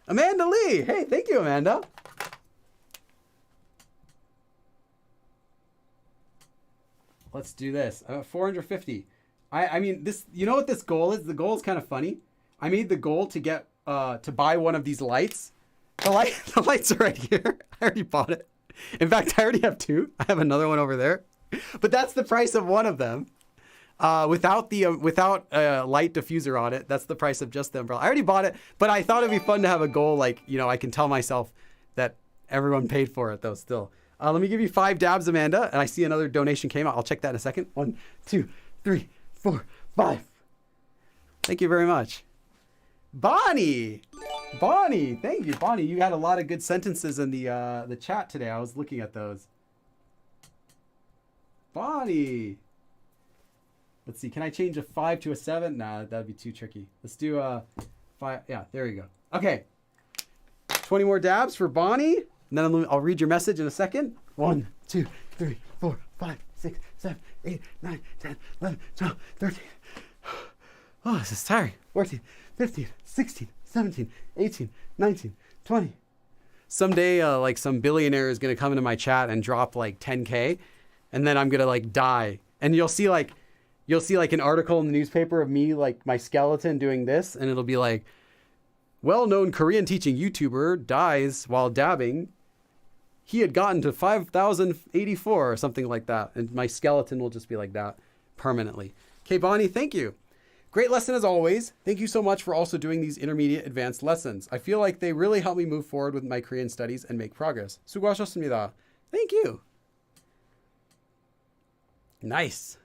Amanda Lee. Hey, thank you, Amanda. Let's do this. 450. I mean, this. You know what this goal is? The goal is kind of funny. I made the goal to get to buy one of these lights. The lights are right here. I already bought it. In fact, I already have two. I have another one over there. But that's the price of one of them. Without light diffuser on it, that's the price of just the umbrella. I already bought it, but I thought it'd be fun to have a goal, like, I can tell myself that everyone paid for it though still. Let me give you 5 dabs, Amanda, and I see another donation came out. I'll check that in a second. 1, 2, 3, 4, 5. Thank you very much. Bonnie, thank you, Bonnie. You had a lot of good sentences in the chat today. I was looking at those. Bonnie. Let's see. Can I change a 5 to a 7? Nah, that'd be too tricky. Let's do a 5. Yeah, there you go. Okay. 20 more dabs for Bonnie. And then I'll read your message in a second. 1, 2, 3, 4, 5, 6, 7, 8, 9, 10, 11, 12, 13. Oh, this is tiring. 14, 15, 16, 17, 18, 19, 20. Someday, like some billionaire is going to come into my chat and drop like 10K. And then I'm going to like die. And you'll see like an article in the newspaper of me, like my skeleton doing this. And it'll be like, well-known Korean teaching YouTuber dies while dabbing. He had gotten to 5,084 or something like that. And my skeleton will just be like that permanently. Okay, Bonnie, thank you. Great lesson as always. Thank you so much for also doing these intermediate advanced lessons. I feel like they really help me move forward with my Korean studies and make progress. 수고하셨습니다. Thank you. Nice.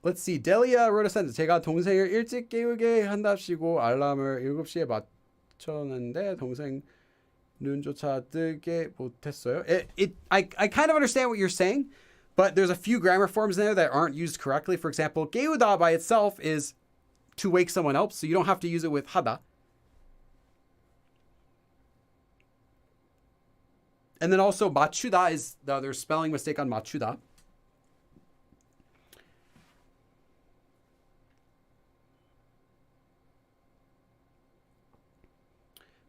Let's see. Delia wrote a sentence. 제가 동생을 일찍 깨우게 한답시고 알람을 7시에 맞췄는데 동생 눈조차 뜨게 못했어요. I kind of understand what you're saying, but there's a few grammar forms in there that aren't used correctly. For example, 깨우다 by itself is to wake someone else, so you don't have to use it with 하다. And then also 맞추다 is there's spelling mistake on 맞추다.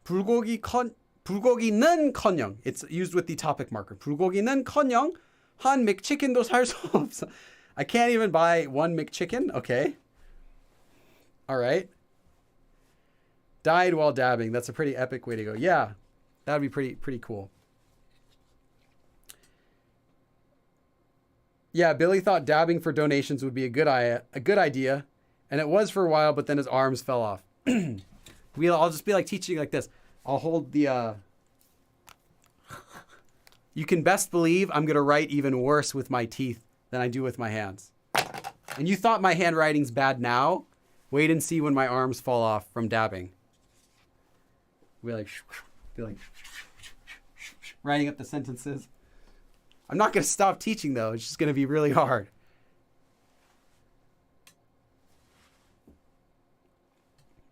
불고기는 커녕. It's used with the topic marker. 불고기는 커녕 한 McChicken도 살 수 없어. I can't even buy one McChicken. Okay. All right. Died while dabbing. That's a pretty epic way to go. Yeah. That would be pretty cool. Yeah, Billy thought dabbing for donations would be a good idea, and it was for a while, but then his arms fell off. I'll just be like teaching like this. I'll hold the. You can best believe I'm gonna write even worse with my teeth than I do with my hands. And you thought my handwriting's bad now? Wait and see when my arms fall off from dabbing. Be like writing up the sentences. I'm not going to stop teaching, though. It's just going to be really hard.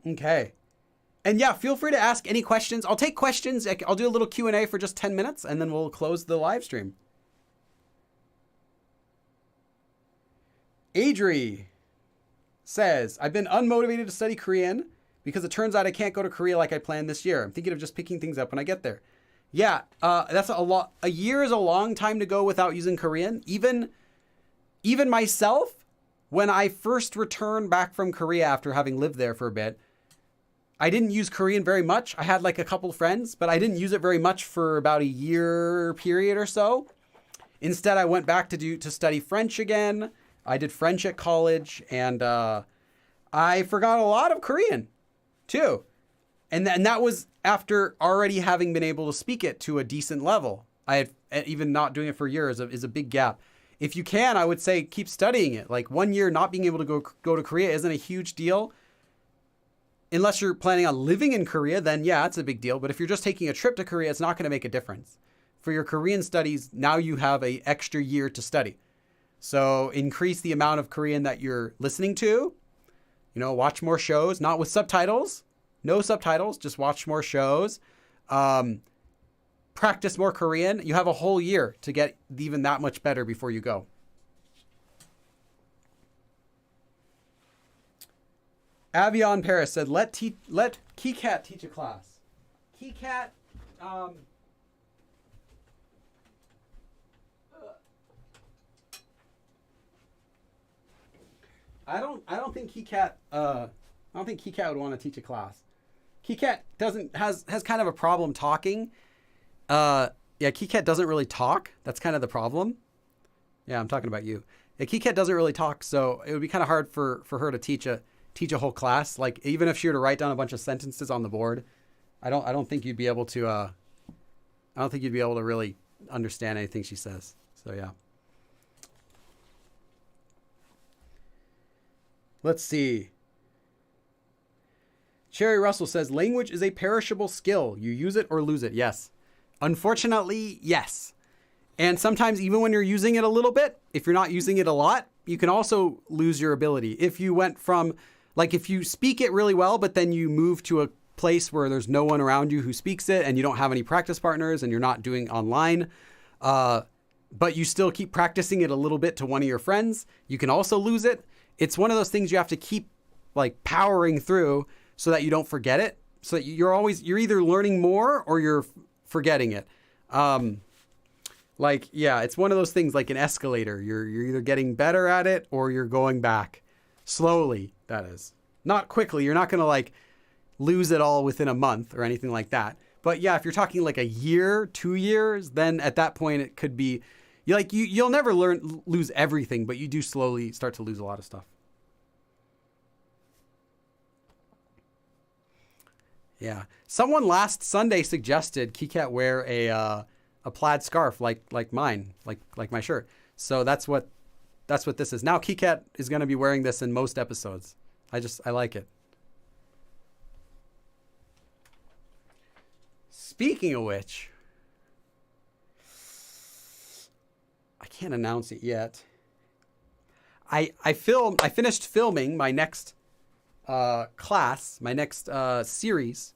Okay. And yeah, feel free to ask any questions. I'll take questions. I'll do a little Q&A for just 10 minutes, and then we'll close the live stream. Adri says, I've been unmotivated to study Korean because it turns out I can't go to Korea like I planned this year. I'm thinking of just picking things up when I get there. Yeah, that's a lot. A year is a long time to go without using Korean. Even myself, when I first returned back from Korea after having lived there for a bit, I didn't use Korean very much. I had like a couple friends, but I didn't use it very much for about a year period or so. Instead, I went back to study French again. I did French at college, and I forgot a lot of Korean too. And that was after already having been able to speak it to a decent level. I had even not doing it for years is a big gap. If you can, I would say keep studying it. Like 1 year not being able to go to Korea isn't a huge deal. Unless you're planning on living in Korea, then yeah, it's a big deal. But if you're just taking a trip to Korea, it's not going to make a difference. For your Korean studies, now you have an extra year to study. So increase the amount of Korean that you're listening to. Watch more shows, not with subtitles. No subtitles, just watch more shows. Practice more Korean. You have a whole year to get even that much better before you go. Avion Paris said, let KeyCat teach a class. KeyCat, I don't think KeyCat would want to teach a class. KeyCat has kind of a problem talking. KeyCat doesn't really talk. That's kind of the problem. Yeah, I'm talking about you. Yeah, KeyCat doesn't really talk, so it would be kind of hard for her to teach a whole class. Like even if she were to write down a bunch of sentences on the board, I don't think you'd be able to. I don't think you'd be able to really understand anything she says. So yeah. Let's see. Sherry Russell says, language is a perishable skill. You use it or lose it. Yes. Unfortunately, yes. And sometimes even when you're using it a little bit, if you're not using it a lot, you can also lose your ability. If you went from, if you speak it really well, but then you move to a place where there's no one around you who speaks it and you don't have any practice partners and you're not doing online, but you still keep practicing it a little bit to one of your friends, you can also lose it. It's one of those things you have to keep powering through so that you don't forget it. So that you're either learning more or you're forgetting it. It's one of those things like an escalator. You're either getting better at it or you're going back slowly. That is not quickly. You're not going to lose it all within a month or anything like that. But yeah, if you're talking a year, 2 years, then at that point it could be you'll never lose everything, but you do slowly start to lose a lot of stuff. Yeah. Someone last Sunday suggested KeyCat wear a plaid scarf like mine, like my shirt. So that's what this is. Now KeyCat is going to be wearing this in most episodes. I like it. Speaking of which, I can't announce it yet. I finished filming my next class, my next series.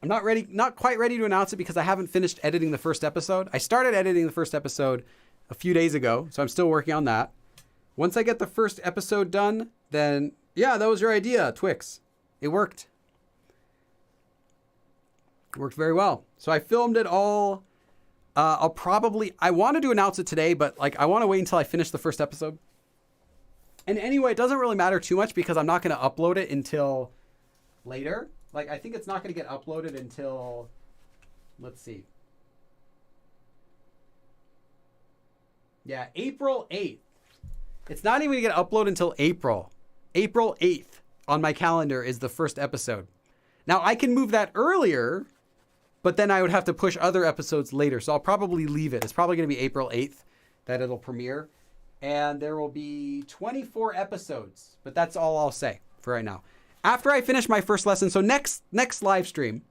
I'm not quite ready to announce it because I haven't finished editing the first episode. I started editing the first episode a few days ago, so I'm still working on that. Once I get the first episode done, then yeah, that was your idea, Twix. It worked. It worked very well. So I filmed it all. I wanted to announce it today, but I want to wait until I finish the first episode. And anyway, it doesn't really matter too much because I'm not going to upload it until later. I think it's not going to get uploaded until Let's see. Yeah, April 8th. It's not even going to get uploaded until April. April 8th on my calendar is the first episode. Now, I can move that earlier, but then I would have to push other episodes later. So I'll probably leave it. It's probably going to be April 8th that it'll premiere. And there will be 24 episodes. But that's all I'll say for right now. After I finish my first lesson, so next live stream,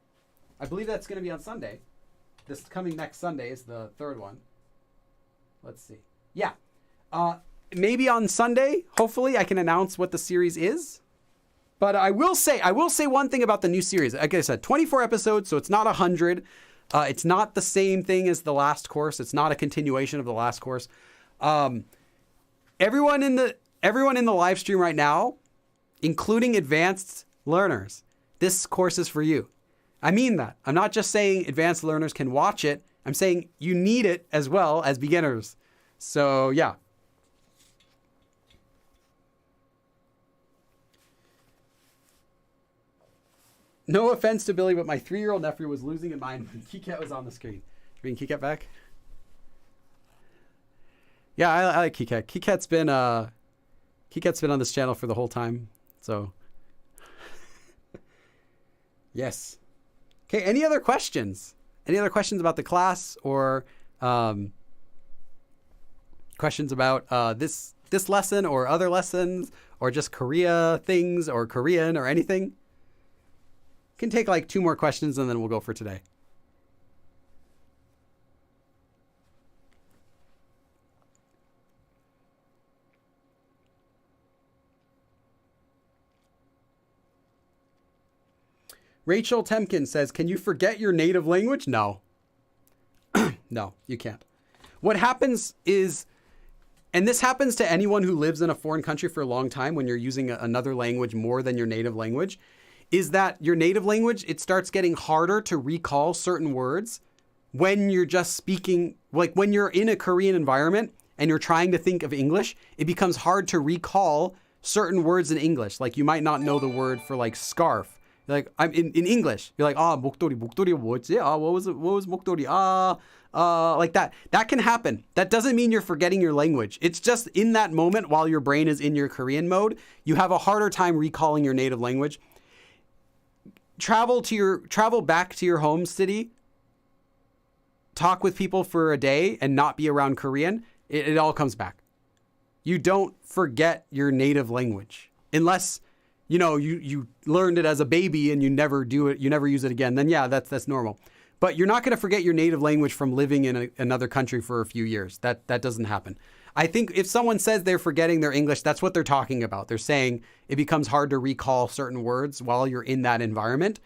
I believe that's going to be on Sunday. This coming next Sunday is the third one. Let's see. Yeah. Maybe on Sunday, hopefully, I can announce what the series is. But I will say one thing about the new series. Like I said, 24 episodes, so it's not 100. It's not the same thing as the last course. It's not a continuation of the last course. Everyone in the live stream right now, including advanced learners, this course is for you. I mean that. I'm not just saying advanced learners can watch it. I'm saying you need it as well as beginners. So, yeah. No offense to Billy, but my 3-year-old nephew was losing his mind when KitKat was on the screen. Bring KitKat back. Yeah, I like KitKat. KitKat's been on this channel for the whole time. So, yes. Okay, any other questions? Any other questions about the class or questions about this lesson or other lessons or just Korea things or Korean or anything? Can take like 2 more questions and then we'll go for today. Rachel Temkin says, can you forget your native language? No. No, you can't. What happens is, and this happens to anyone who lives in a foreign country for a long time when you're using another language more than your native language, is that your native language, it starts getting harder to recall certain words when you're just speaking, like when you're in a Korean environment and you're trying to think of English, it becomes hard to recall certain words in English. Like you might not know the word for like scarf. Like I'm in English, you're like, 목도리 뭐지? What was 목도리? Like that. That can happen. That doesn't mean you're forgetting your language. It's just in that moment while your brain is in your Korean mode, you have a harder time recalling your native language. Travel back to your home city, talk with people for a day and not be around Korean. It all comes back. You don't forget your native language unless you learned it as a baby and you never do it, you never use it again, then yeah, that's normal. But you're not going to forget your native language from living in another country for a few years. That doesn't happen. I think if someone says they're forgetting their English, that's what they're talking about. They're saying it becomes hard to recall certain words while you're in that environment.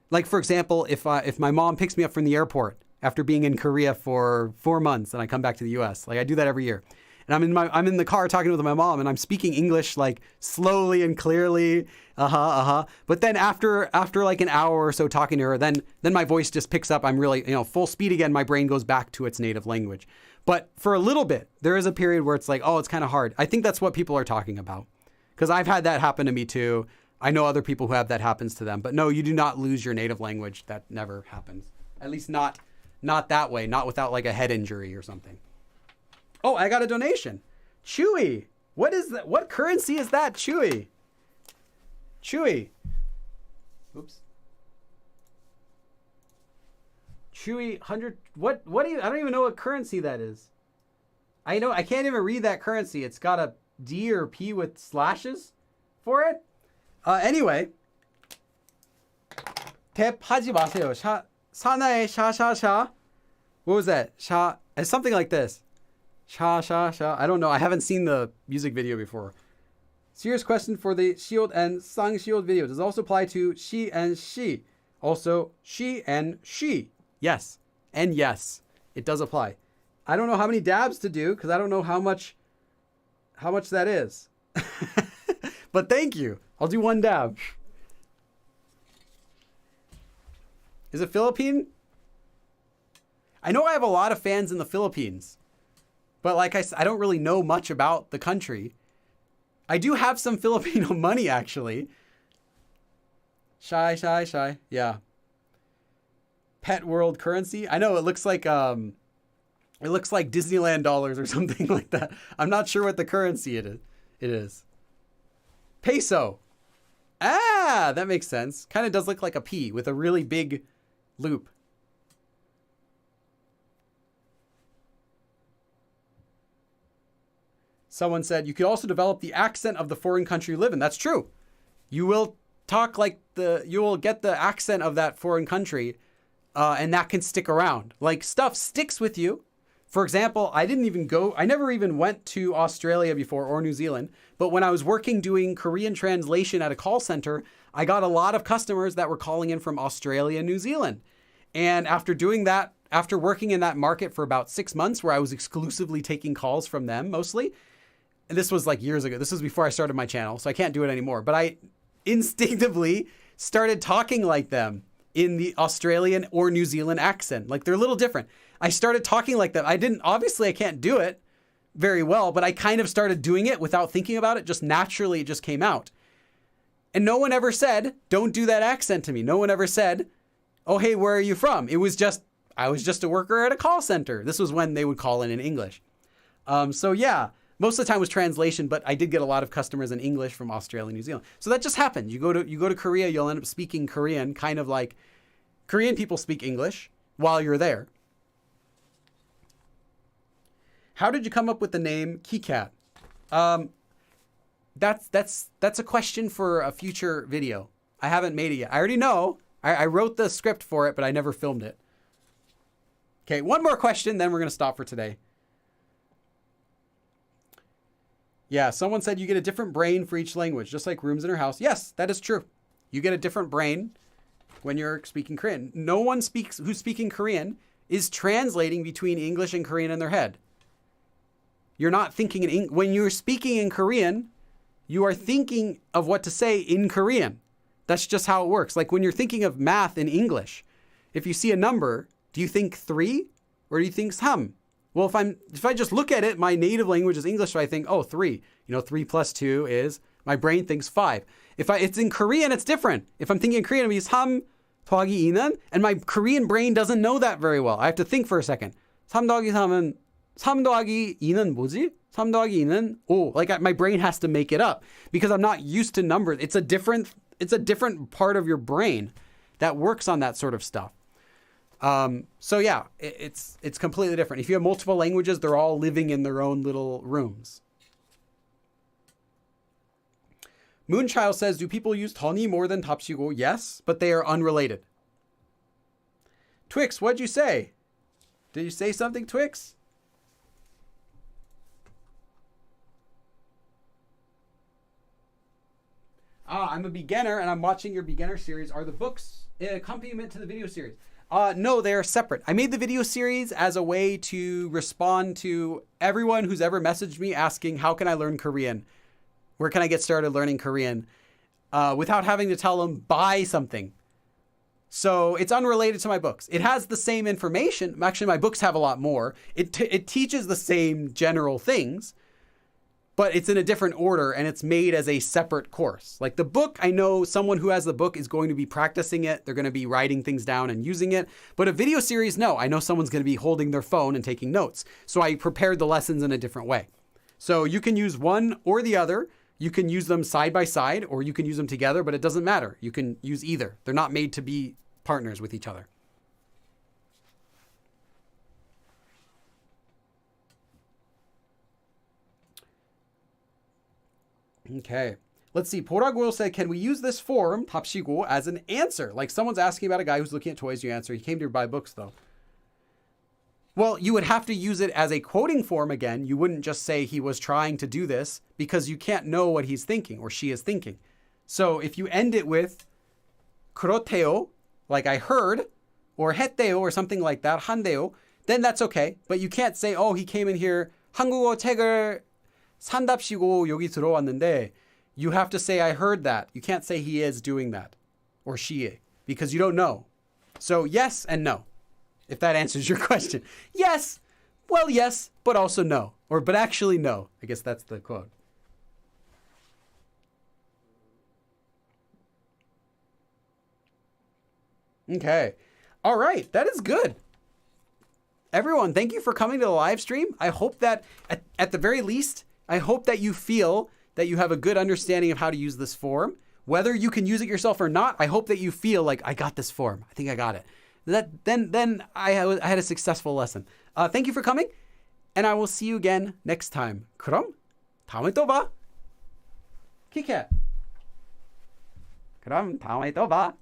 Like, for example, if my mom picks me up from the airport after being in Korea for 4 months and I come back to the US, like I do that every year. And I'm in the car talking with my mom and I'm speaking English like slowly and clearly. But then after like an hour or so talking to her, then my voice just picks up. I'm really, full speed again. My brain goes back to its native language. But for a little bit, there is a period where it's like, oh, it's kind of hard. I think that's what people are talking about because I've had that happen to me too. I know other people who have that happens to them, but no, you do not lose your native language. That never happens. At least not that way, not without like a head injury or something. Oh, I got a donation. Chewy. What is that? What currency is that, Chewy? Chewy. Oops. Chewy 100. What do you? I don't even know what currency that is. I can't even read that currency. It's got a D or P with slashes for it. Anyway. 대파지 마세요. 사나의 샤샤샤. What was that? 샤. It's something like this. Sha. I don't know. I haven't seen the music video before. Serious question for the shield and sang shield video. Does it also apply to she and she? Also, she and she. Yes. And yes, it does apply. I don't know how many dabs to do because I don't know how much that is. But thank you. I'll do 1 dab. Is it Philippine? I know I have a lot of fans in the Philippines. But like I said, I don't really know much about the country. I do have some Filipino money, actually. Shy. Yeah. Pet world currency. I know it looks like Disneyland dollars or something like that. I'm not sure what the currency it is. Peso. Ah, that makes sense. Kind of does look like a P with a really big loop. Someone said you could also develop the accent of the foreign country you live in. That's true. You will talk like you will get the accent of that foreign country, and that can stick around. Like, stuff sticks with you. For example, I never even went to Australia before or New Zealand, but when I was working doing Korean translation at a call center, I got a lot of customers that were calling in from Australia and New Zealand. And after doing that, after working in that market for about 6 months, where I was exclusively taking calls from them mostly, and this was like years ago. This was before I started my channel, so I can't do it anymore. But I instinctively started talking like them in the Australian or New Zealand accent. Like, they're a little different. I started talking like them. Obviously I can't do it very well, but I kind of started doing it without thinking about it. Just naturally, it just came out. And no one ever said, don't do that accent to me. No one ever said, oh, hey, where are you from? It was just, I was just a worker at a call center. This was when they would call in English. So yeah, most of the time was translation, but I did get a lot of customers in English from Australia and New Zealand. So that just happened. You go to Korea, you'll end up speaking Korean, kind of like Korean people speak English while you're there. How did you come up with the name KeyCat? That's a question for a future video. I haven't made it yet. I already know. I wrote the script for it, but I never filmed it. Okay, one more question, then we're going to stop for today. Yeah, someone said you get a different brain for each language, just like rooms in your house. Yes, that is true. You get a different brain when you're speaking Korean. No one who's speaking Korean is translating between English and Korean in their head. You're not thinking when you're speaking in Korean, you are thinking of what to say in Korean. That's just how it works. Like when you're thinking of math in English, if you see a number, do you think 3 or do you think 3? Well, if I just look at it, my native language is English, so I think, oh, 3. 3 plus 2 is, my brain thinks 5. If it's in Korean, it's different. If I'm thinking in Korean, it means 3 더하기 2는, and my Korean brain doesn't know that very well. I have to think for a second. 3 더하기 3은 3 더하기 2는 뭐지? 3 더하기 2는 5. Like my brain has to make it up because I'm not used to numbers. It's a different part of your brain that works on that sort of stuff. So yeah, it's completely different. If you have multiple languages, they're all living in their own little rooms. Moonchild says, do people use 더니 more than 탑시고? Yes, but they are unrelated. Twix, what'd you say? Did you say something, Twix? I'm a beginner and I'm watching your beginner series. Are the books an accompaniment to the video series? No, they are separate. I made the video series as a way to respond to everyone who's ever messaged me asking, how can I learn Korean? Where can I get started learning Korean? Without having to tell them, buy something. So it's unrelated to my books. It has the same information. Actually, my books have a lot more. It teaches the same general things, but it's in a different order and it's made as a separate course. Like the book, I know someone who has the book is going to be practicing it. They're going to be writing things down and using it. But a video series, no. I know someone's going to be holding their phone and taking notes. So I prepared the lessons in a different way. So you can use one or the other. You can use them side by side or you can use them together, but it doesn't matter. You can use either. They're not made to be partners with each other. Okay, let's see. Poragul said, can we use this form, 탑시고, as an answer? Like someone's asking about a guy who's looking at toys, you answer. He came to buy books though. Well, you would have to use it as a quoting form again. You wouldn't just say he was trying to do this because you can't know what he's thinking or she is thinking. So if you end it with 그렇대요, like I heard, or 했대요 or something like that, 한대요, then that's okay. But you can't say, oh, he came in here, 한국어 책을 산답시고 여기 들어왔는데. You have to say, I heard that. You can't say he is doing that or she, because you don't know. So yes and no, if that answers your question. Yes, well, yes, but also no. But actually no. I guess that's the quote. Okay. All right, that is good. Everyone, thank you for coming to the live stream. I hope that at the very least, I hope that you feel that you have a good understanding of how to use this form. Whether you can use it yourself or not, I hope that you feel like I got this form. I think I got it. Then I had a successful lesson. Thank you for coming, and I will see you again next time. 그럼 다음에 또 봐. 키캣. 그럼 다음에 또 봐.